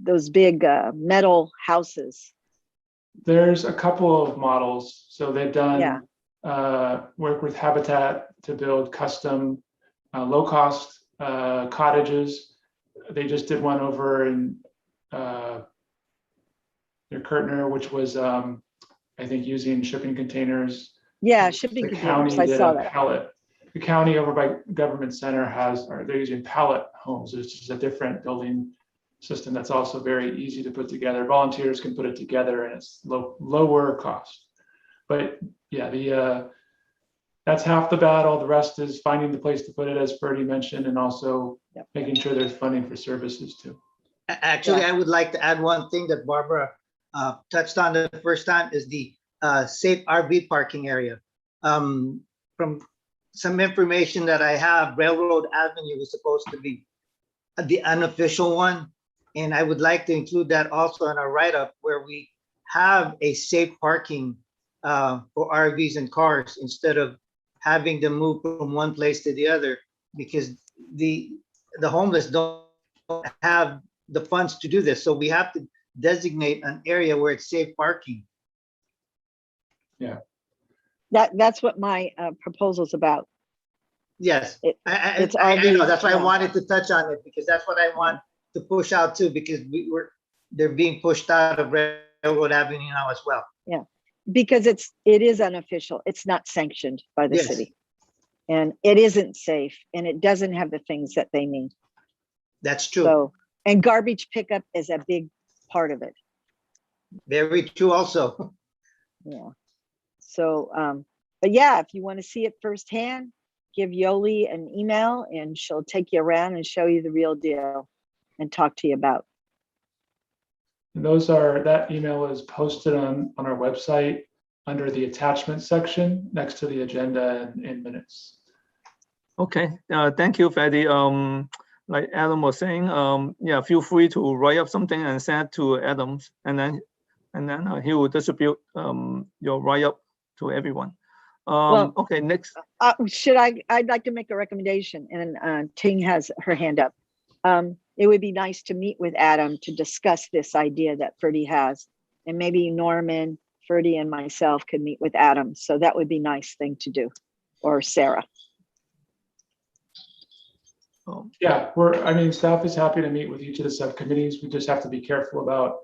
those big metal houses?
There's a couple of models. So they've
Yeah.
done work with Habitat to build custom low-cost cottages. They just did one over in near Kirtner, which was I think using shipping containers.
Yeah,
The
shipping
county
containers. I
did
saw
a
that.
pallet. The county over by Government Center they're using pallet homes. It's just a different building system that's also very easy to put together. Volunteers can put it together, and it's lower cost. But yeah, that's half the battle. The rest is finding the place to put it, as Freddie mentioned, and also
Yep.
making sure there's funding for services too.
Actually,
Yeah.
I would like to add one thing that Barbara touched on the first time is the safe RV parking area. From some information that I have, Railroad Avenue was supposed to be the unofficial one. And I would like to include that also in our write-up, where we have a safe parking for RVs and cars instead of having them move from one place to the other, because the homeless don't have the funds to do this. So we have to designate an area where it's safe parking.
That's what my proposal's about.
Yes,
It's
I know.
RV,
That's why I
yeah.
wanted to touch on it, because that's what I want to push out too, because they're being pushed out of Railroad Avenue now as well.
Because it is unofficial. It's not sanctioned by the
Yes.
city. And it isn't safe, and it doesn't have the things that they need.
That's true.
So, and garbage pickup is a big part of it.
Very true also.
Yeah. So, but yeah, if you want to see it firsthand, give Yoli an email and she'll take you around and show you the real deal and talk to you about.
And that email is posted on our website under the attachment section next to the agenda and minutes.
Okay, thank you, Freddie. Like Adam was saying, yeah, feel free to write up something and send it to Adams, and then he will distribute your write up to everyone.
Well-
Okay, next.
I'd like to make a recommendation, and Ting has her hand up. It would be nice to meet with Adam to discuss this idea that Ferdy has, and maybe Norman, Ferdy, and myself could meet with Adam. So that would be a nice thing to do, or Sarah.
Yeah, staff is happy to meet with each of the subcommittees. We just have to be careful about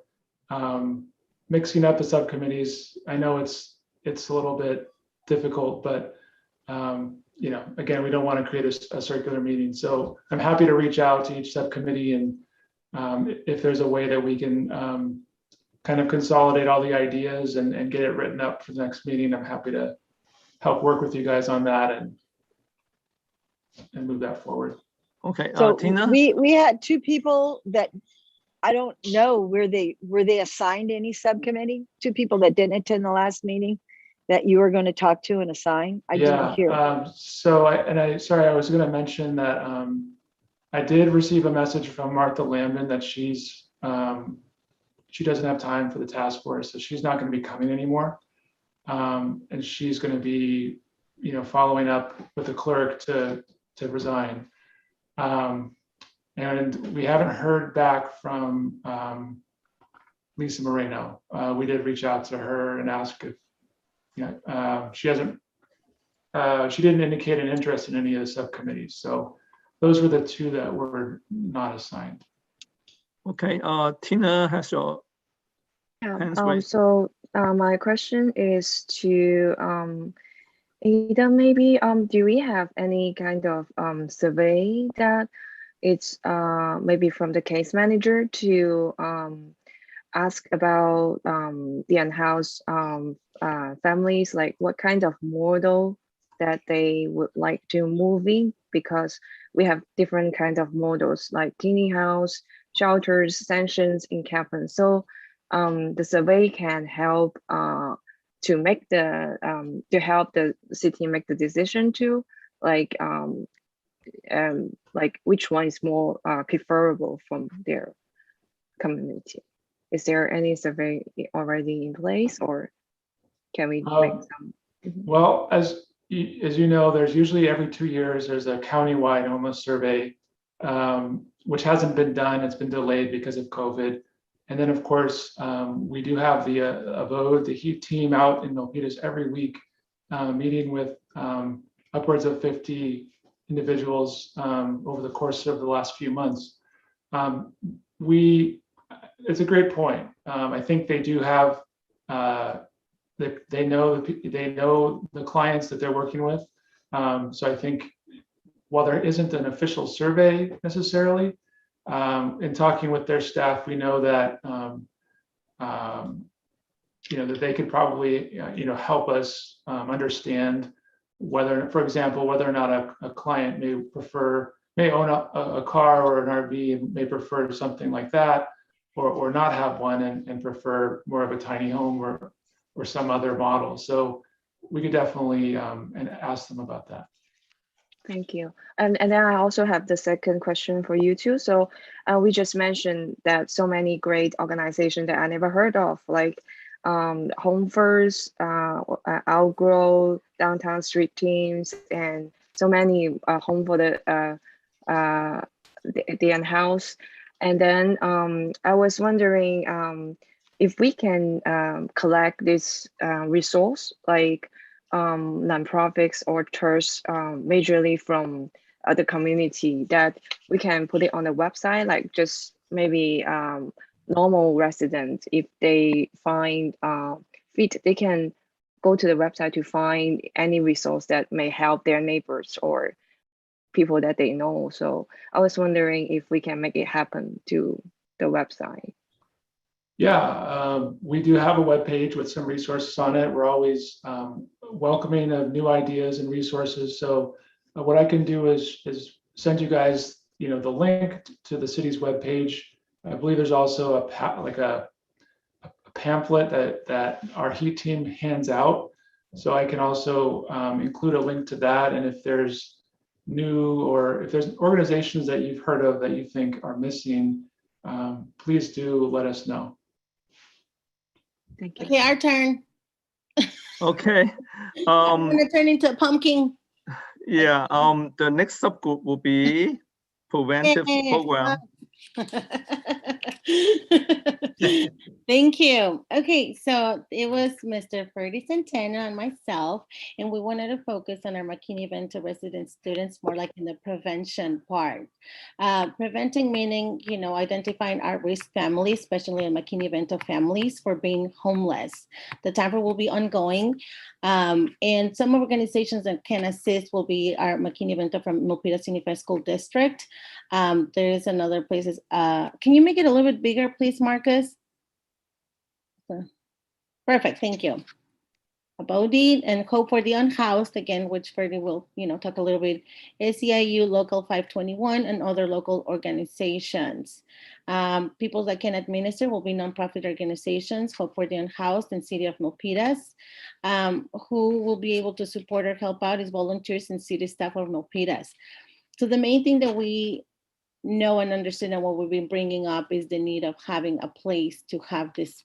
mixing up the subcommittees. I know it's a little bit difficult, but again, we don't want to create a circular meeting. So I'm happy to reach out to each subcommittee, and if there's a way that we can kind of consolidate all the ideas and get it written up for the next meeting, I'm happy to help work with you guys on that and move that forward.
Okay,
So
Tina.
we had two people that I don't know were they assigned any subcommittee? Two people that didn't attend the last meeting. that you were going to talk to and assign? I didn't hear.
Sorry, I was going to mention that I did receive a message from Martha Lambden that she doesn't have time for the task force, so she's not going to be coming anymore. And she's going to be, following up with the clerk to resign. And we haven't heard back from Lisa Moreno. We did reach out to her and ask if, she didn't indicate an interest in any of the subcommittees. So those were the two that were not assigned.
Okay, Tina has your hands raised.
So my question is to Ada, maybe do we have any kind of survey that it's maybe from the case manager to ask about the unhoused families, like what kind of model that they would like to move in, because we have different kinds of models like tiny house, shelters, sanctions, encampments. So the survey can help to make to help the city make the decision to like which one is more preferable from their community. Is there any survey already in place, or can we make some?
Well, as you know, there's usually every 2 years, there's a countywide homeless survey, which hasn't been done. It's been delayed because of COVID. And then, of course, we do have the Avode, the HEAT team out in Milpitas every week, meeting with upwards of 50 individuals over the course of the last few months. It's a great point. I think they do have, they know the clients that they're working with. So I think while there isn't an official survey necessarily, in talking with their staff, we know that that they could probably help us understand whether, for example, whether or not a client may own a car or an RV and may prefer something like that, or not have one and prefer more of a tiny home or some other model. So we could definitely and ask them about that.
Thank you. And then I also have the second question for you too. So we just mentioned that so many great organizations that I never heard of, like Home First, Outgrow, Downtown Street Teams, and so many Home for the Unhoused. And then I was wondering if we can collect this resource, like nonprofits or church majorly from the community, that we can put it on the website, like just maybe normal residents, if they find fit, they can go to the website to find any resource that may help their neighbors or people that they know. So I was wondering if we can make it happen to the website.
Yeah, we do have a webpage with some resources on it. We're always welcoming of new ideas and resources. So what I can do is send you guys, the link to the city's webpage. I believe there's also a pamphlet that our HEAT team hands out. So I can also include a link to that. And if there's if there's organizations that you've heard of that you think are missing, please do let us know.
Thank you.
Okay, our turn.
Okay.
I'm gonna turn into a pumpkin.
Yeah. The next subgroup will be Preventive Program.
Thank you. Okay, so it was Mr. Ferdy Santana and myself, and we wanted to focus on our McKinney-Vento resident students more like in the prevention part. Preventing meaning, identifying at-risk families, especially in McKinney-Vento families, for being homeless. The TAPR will be ongoing, and some organizations that can assist will be our McKinney-Vento from Milpitas Unified School District. There is another places. Can you make it a little bit bigger, please, Marcus? Perfect, thank you. Abode, and Hope for the Unhoused, again, which Ferdy will, talk a little bit, SEIU, Local 521, and other local organizations. People that can administer will be nonprofit organizations, Hope for the Unhoused and City of Milpitas. Who will be able to support or help out is volunteers and city staff of Milpitas. So the main thing that we know and understand and what we've been bringing up is the need of having a place to have this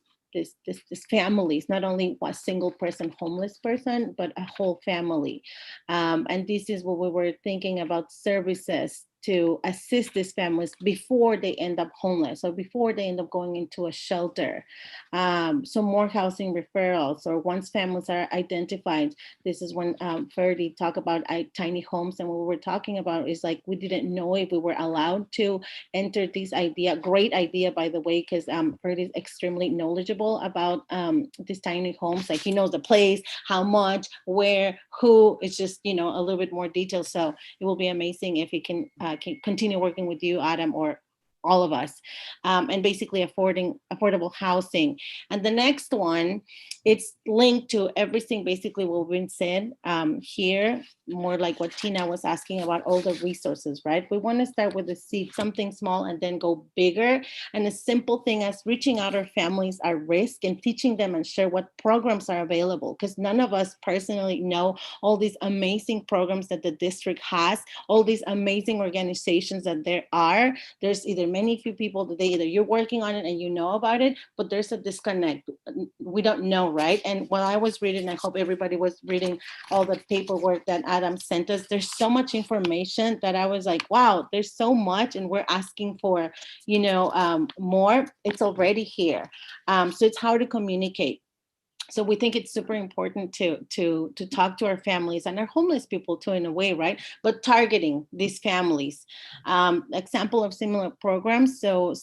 families, not only a single person, homeless person, but a whole family. And this is what we were thinking about, services to assist these families before they end up homeless or before they end up going into a shelter. So more housing referrals, or once families are identified, this is when Ferdy talked about tiny homes. And what we were talking about is like, we didn't know if we were allowed to enter this idea. Great idea, by the way, because Ferdy is extremely knowledgeable about these tiny homes. Like, he knows the place, how much, where, who. It's just, a little bit more detail. So it will be amazing if he can continue working with you, Adam, or all of us, and basically affordable housing. And the next one, it's linked to everything basically what we've been said here, more like what Tina was asking about, all the resources, right? We want to start with the seed, something small, and then go bigger. And a simple thing as reaching out our families at risk and teaching them and share what programs are available, because none of us personally know all these amazing programs that the district has, all these amazing organizations that there are. There's either many few people that either you're working on it and you know about it, but there's a disconnect. We don't know, right? And when I was reading, I hope everybody was reading all the paperwork that Adam sent us. There's so much information that I was like, wow, there's so much, and we're asking for, more. It's already here. So it's how to communicate. So we think it's super important to talk to our families and our homeless people too, in a way, right? But targeting these families. Example of similar programs. So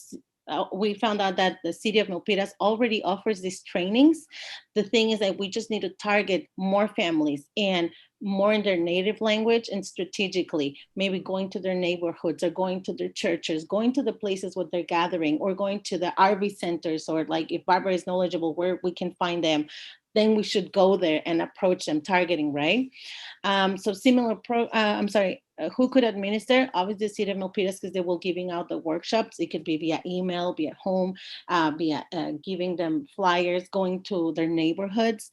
we found out that the city of Milpitas already offers these trainings. The thing is that we just need to target more families and more in their native language and strategically, maybe going to their neighborhoods or going to their churches, going to the places where they're gathering, or going to the RV centers, or like if Barbara is knowledgeable where we can find them, then we should go there and approach them, targeting, right? So similar who could administer? Obviously, the City of Milpitas, because they will giving out the workshops. It could be via email, via home, via giving them flyers, going to their neighborhoods.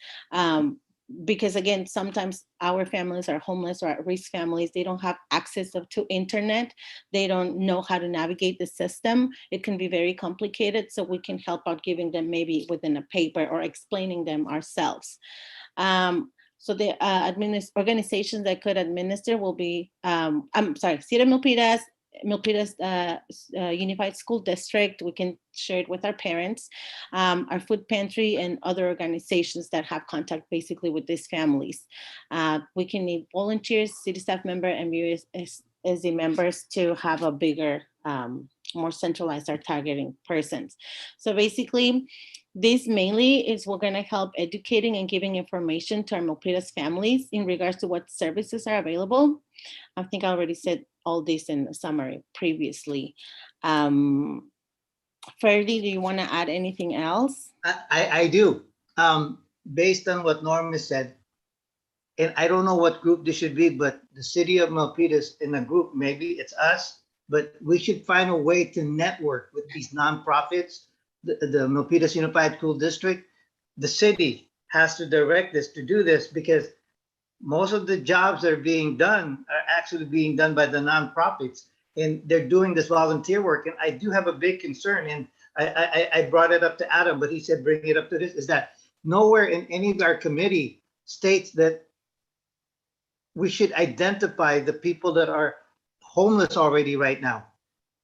Because again, sometimes our families are homeless or at-risk families. They don't have access to internet. They don't know how to navigate the system. It can be very complicated. So we can help out giving them maybe within a paper or explaining them ourselves. So the organizations that could administer will be, City of Milpitas, Unified School District. We can share it with our parents, our food pantry, and other organizations that have contact basically with these families. We can need volunteers, city staff member, and VSSD members to have a bigger, more centralized or targeting persons. So basically, this mainly is we're going to help educating and giving information to our Milpitas families in regards to what services are available. I think I already said all this in the summary previously. Ferdy, do you want to add anything else?
I do. Based on what Norma said, and I don't know what group this should be, but the city of Milpitas in a group, maybe it's us, but we should find a way to network with these nonprofits, the Milpitas Unified School District. The city has to direct this to do this, because most of the jobs that are being done are actually being done by the nonprofits, and they're doing this volunteer work. And I do have a big concern, and I brought it up to Adam, but he said bring it up to this, is that nowhere in any of our committee states that we should identify the people that are homeless already right now.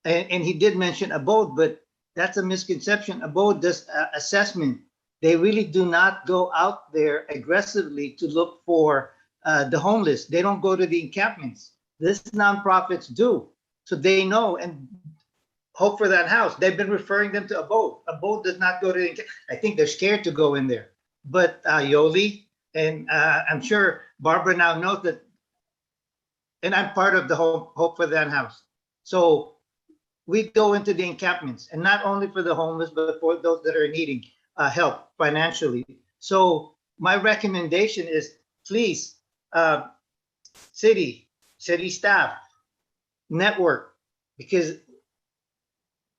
And he did mention Abode, but that's a misconception. Abode does assessment. They really do not go out there aggressively to look for the homeless. They don't go to the encampments. This nonprofits do. So they know, and Hope for That House, they've been referring them to Abode. Abode does not go to the encampment. I think they're scared to go in there. But Yoli, and I'm sure Barbara now knows that, and I'm part of the Hope for That House. So we go into the encampments, and not only for the homeless, but for those that are needing help financially. So my recommendation is, please, city staff, network, because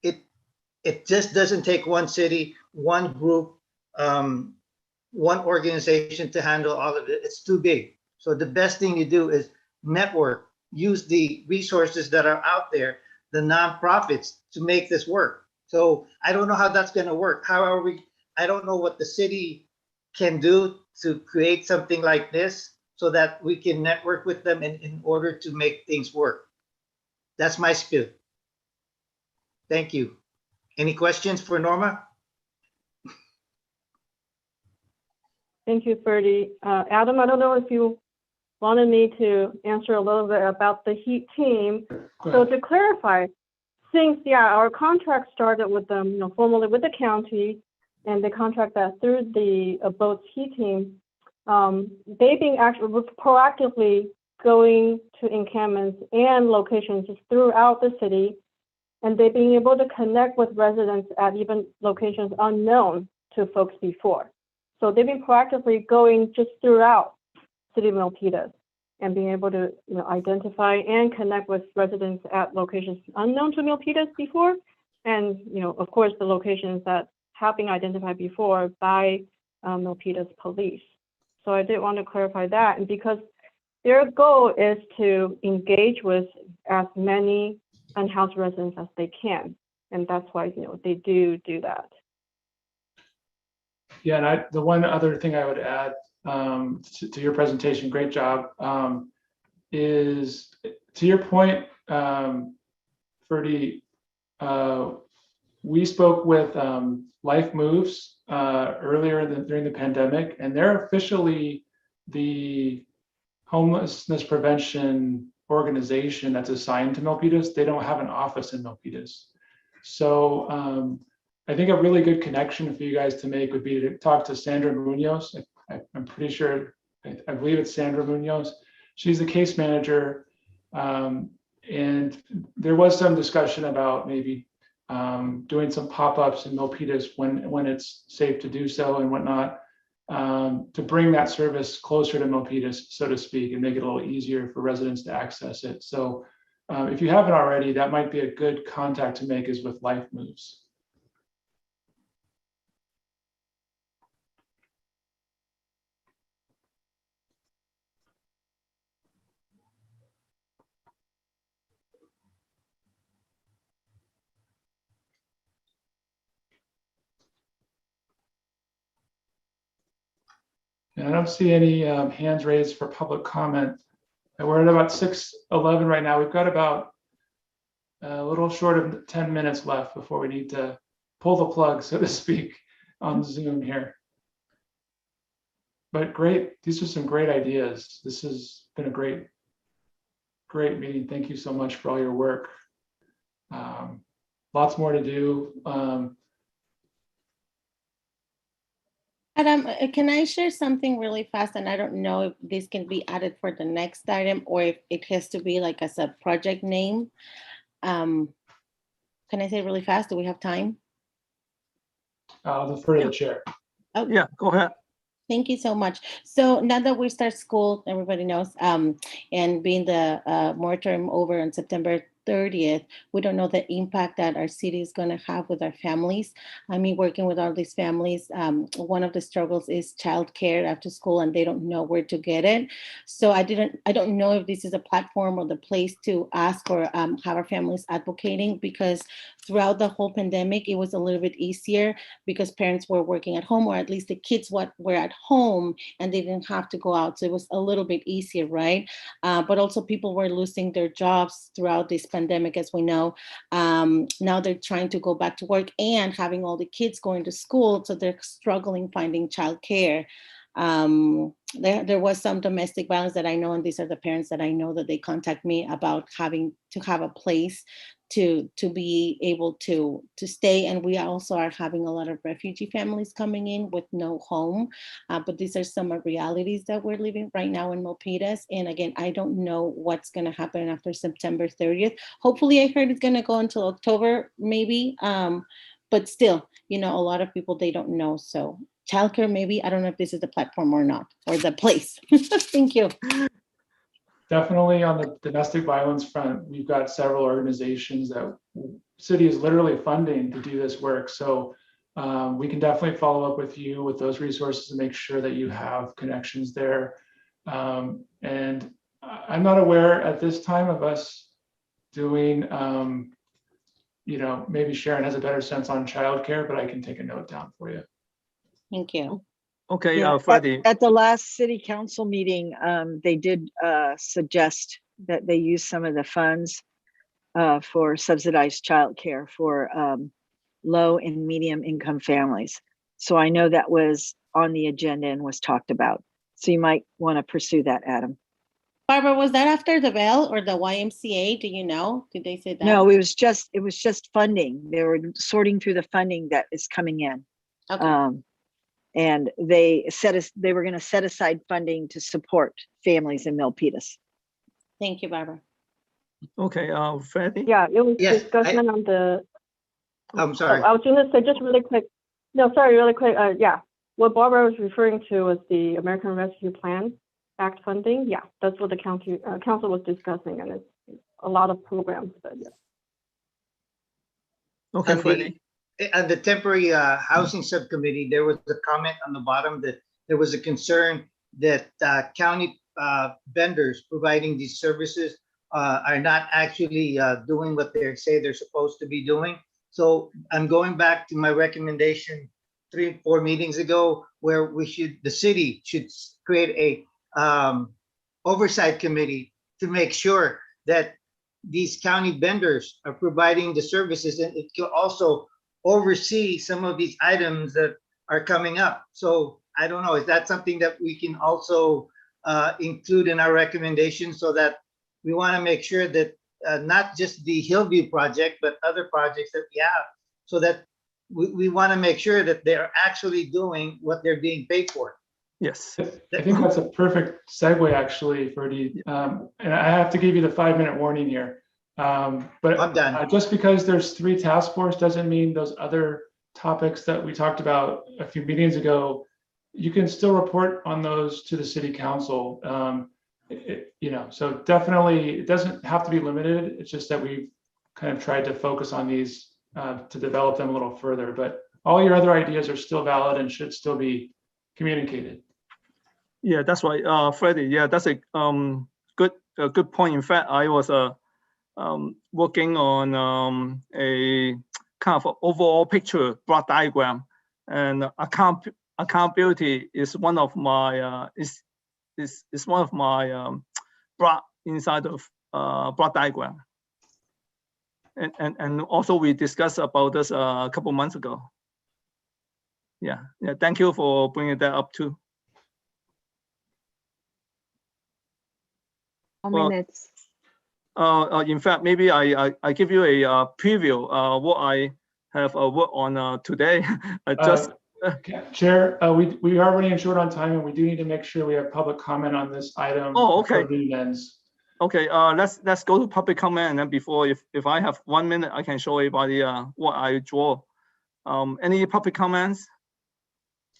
it just doesn't take one city, one group, one organization to handle all of it. It's too big. So the best thing you do is network, use the resources that are out there, the nonprofits, to make this work. So I don't know how that's going to work. How are we? I don't know what the city can do to create something like this so that we can network with them in order to make things work. That's my spiel. Thank you. Any questions for Norma?
Thank you, Ferdy. Adam, I don't know if you wanted me to answer a little bit about the HEAT team. So to clarify, since our contract started with them, formally with the county, and they contract that through the both HEAT team, they being actually proactively going to encampments and locations throughout the city, and they being able to connect with residents at even locations unknown to folks before. So they've been proactively going just throughout City of Milpitas and being able to identify and connect with residents at locations unknown to Milpitas before, and of course the locations that have been identified before by Milpitas police. So I did want to clarify that, and because their goal is to engage with as many unhoused residents as they can, and that's why they do that.
Yeah, and the one other thing I would add to your presentation, great job, is to your point, Ferdy, we spoke with Life Moves earlier during the pandemic, and they're officially the homelessness prevention organization that's assigned to Milpitas. They don't have an office in Milpitas. So I think a really good connection for you guys to make would be to talk to Sandra Munoz. I'm pretty sure, I believe it's Sandra Munoz. She's the case manager. And there was some discussion about maybe doing some pop-ups in Milpitas when it's safe to do so and whatnot, to bring that service closer to Milpitas, so to speak, and make it a little easier for residents to access it. So if you haven't already, that might be a good contact to make, is with Life Moves. And I don't see any hands raised for public comment. And we're at about 6:11 right now. We've got about a little short of 10 minutes left before we need to pull the plug, so to speak, on Zoom here. But great, these are some great ideas. This has been a great meeting. Thank you so much for all your work. Lots more to do.
Adam, can I share something really fast? And I don't know if this can be added for the next item or if it has to be like as a project name. Can I say it really fast? Do we have time?
I'll defer to the chair.
Oh,
Yeah, go ahead.
thank you so much. So now that we start school, everybody knows, and being the moratorium over on September 30th, we don't know the impact that our city is going to have with our families. I mean, working with all these families, one of the struggles is childcare after school, and they don't know where to get it. So I don't know if this is a platform or the place to ask or have our families advocating, because throughout the whole pandemic, it was a little bit easier because parents were working at home, or at least the kids were at home and they didn't have to go out. So it was a little bit easier, right? But also people were losing their jobs throughout this pandemic, as we know. Now they're trying to go back to work and having all the kids going to school, so they're struggling finding childcare. There was some domestic violence that I know, and these are the parents that I know that they contact me about having to have a place to be able to stay. And we also are having a lot of refugee families coming in with no home. But these are some realities that we're living right now in Milpitas. And again, I don't know what's going to happen after September 30th. Hopefully, I heard it's going to go until October, maybe. But still, a lot of people, they don't know. So childcare, maybe. I don't know if this is the platform or not, or the place. Thank you.
Definitely on the domestic violence front, we've got several organizations that city is literally funding to do this work. So we can definitely follow up with you with those resources and make sure that you have connections there. And I'm not aware at this time of us doing, maybe Sharon has a better sense on childcare, but I can take a note down for you.
Thank you.
Okay,
Yeah,
Freddie.
At the last city council meeting, they did suggest that they use some of the funds for subsidized childcare for low and medium income families. So I know that was on the agenda and was talked about. So you might want to pursue that, Adam.
Barbara, was that after the Bell or the YMCA? Do you know? Did they say that?
No, it was just funding. They were sorting through the funding that is coming in.
Okay.
And they were going to set aside funding to support families in Milpitas.
Thank you, Barbara.
Okay, Freddie.
Yeah, it was
Yes,
discussion on the.
I'm sorry.
I was going to say just really quick. No, sorry, really quick. Yeah, what Barbara was referring to was the American Rescue Plan Act funding. Yeah, that's what the council was discussing, and it's a lot of programs. But yeah.
Okay,
And
Freddie.
on the temporary housing subcommittee, there was a comment on the bottom that there was a concern that county vendors providing these services are not actually doing what they say they're supposed to be doing. So I'm going back to my recommendation 3-4 meetings ago, where the city should create a oversight committee to make sure that these county vendors are providing the services, and it can also oversee some of these items that are coming up. So I don't know, is that something that we can also include in our recommendation, so that we want to make sure that not just the Hillview project, but other projects that we have, so that we want to make sure that they're actually doing what they're being paid for.
Yes.
I think that's a perfect segue, actually, Freddie. And I have to give you the 5-minute warning here. But
I'm done.
Just because there's 3 task force doesn't mean those other topics that we talked about a few meetings ago, you can still report on those to the city council. So definitely it doesn't have to be limited. It's just that we've kind of tried to focus on these to develop them a little further, but all your other ideas are still valid and should still be communicated.
Yeah, that's right, Freddie. Yeah, that's a good point. In fact, I was working on a kind of overall picture block diagram, and accountability is one of my is one of my block inside of block diagram. And also we discussed about this a couple months ago. Yeah. Thank you for bringing that up too.
Minutes.
In fact, maybe I give you a preview what I have worked on today.
Chair, we are running short on time, and we do need to make sure we have public comment on this item.
Oh, okay.
Before the meeting ends.
Okay, let's go to public comment, and then before, if I have 1 minute, I can show everybody what I draw. Any public comments?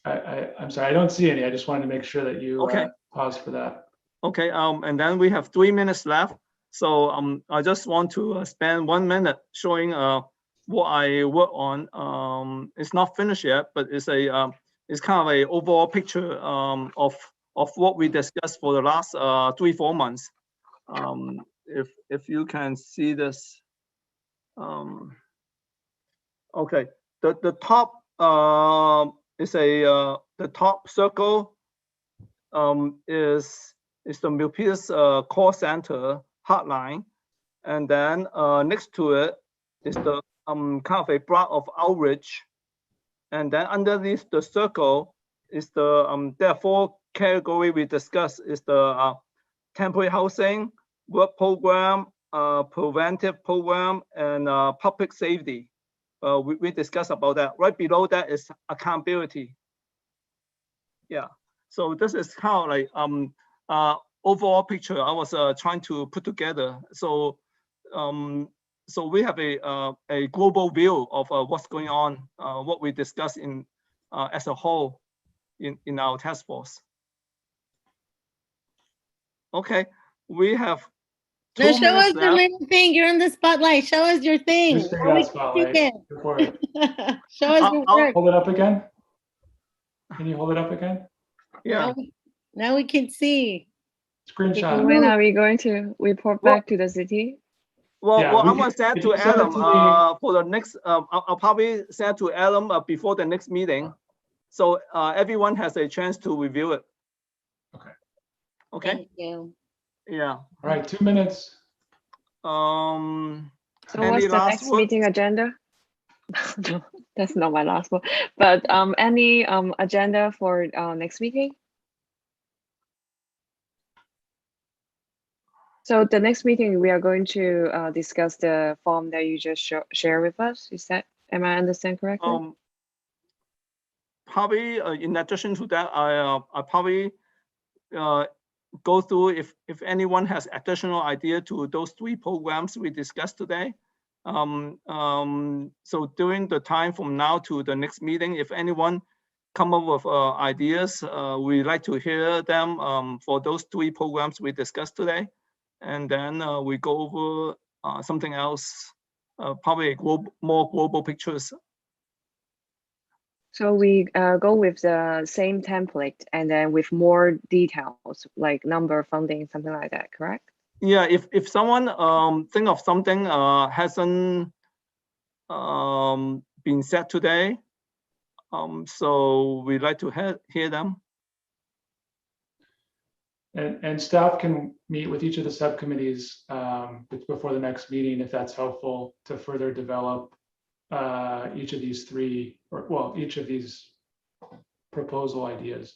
I'm sorry, I don't see any. I just wanted to make sure that you pause for that.
Okay, and then we have 3 minutes left. So I just want to spend 1 minute showing what I work on. It's not finished yet, but it's kind of a overall picture of what we discussed for the last 3-4 months. If you can see this, okay, the top is the top circle is the Milpitas call center hotline, and then next to it is the kind of a block of outreach, and then underneath the circle is the there are 4 categories we discussed. Is the temporary housing, work program, preventive program, and public safety. We discussed about that. Right below that is accountability. Yeah. So this is kind of like overall picture I was trying to put together. So so we have a global view of what's going on, what we discussed in as a whole. in our task force. Okay, we have
No,
2
show us
minutes
your
left.
little thing. You're in the spotlight. Show us your thing.
Just take
Now we
that
can see
spotlight.
it.
Go for it.
Show us your
I'll-
work.
Hold it up again. Can you hold it up again?
Yeah,
Now we can see.
Screenshot.
When are we going to report
Well-
back to the city?
well,
Yeah,
well
we
I'm gonna
can-
send
if
to
you send it
Adam
to me-
for the next, I'll probably send to Adam before the next meeting. So everyone has a chance to review it.
Okay.
Okay,
Thank you.
yeah.
All right, 2 minutes.
So
Any
what's the
last
next
word?
meeting agenda? No, that's not my last one. But any agenda for next meeting? So the next meeting, we are going to discuss the form that you just share with us. Is that, am I understand correctly?
Probably in addition to that, I probably go through if anyone has additional idea to those 3 programs we discussed today. So during the time from now to the next meeting, if anyone come up with ideas, we like to hear them for those 3 programs we discussed today. And then we go over something else, probably more global pictures.
So we go with the same template and then with more details, like number, funding, something like that, correct?
Yeah, if someone think of something hasn't been said today, so we like to hear them.
And staff can meet with each of the subcommittees before the next meeting, if that's helpful, to further develop each of these 3, or well, each of these proposal ideas.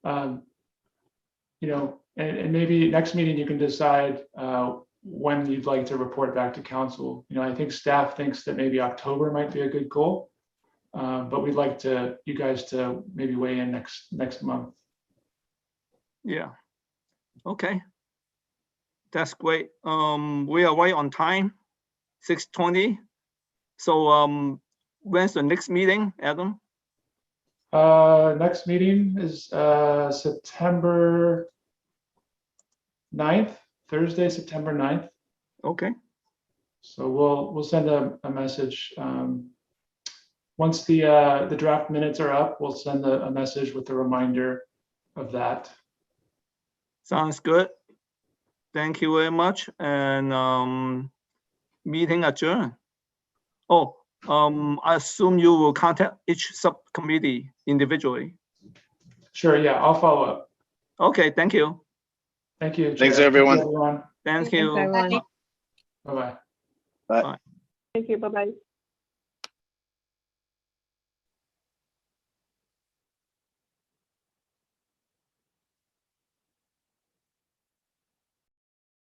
You know, and maybe next meeting you can decide when you'd like to report back to council. You know, I think staff thinks that maybe October might be a good goal, but we'd like you guys to maybe weigh in next month.
Yeah. Okay. That's great. We are right on time, 6:20. So when's the next meeting, Adam?
Next meeting is September 9th, Thursday, September 9th.
Okay.
So we'll send a message. Once the draft minutes are up, we'll send a message with a reminder of that.
Sounds good. Thank you very much. And meeting adjourned. Oh, I assume you will contact each subcommittee individually.
Sure, yeah, I'll follow up.
Okay, thank you.
Thank you.
Thanks,
Chair.
everyone.
Thank
Thanks,
you.
everyone.
Bye-bye.
Thank you. Bye-bye.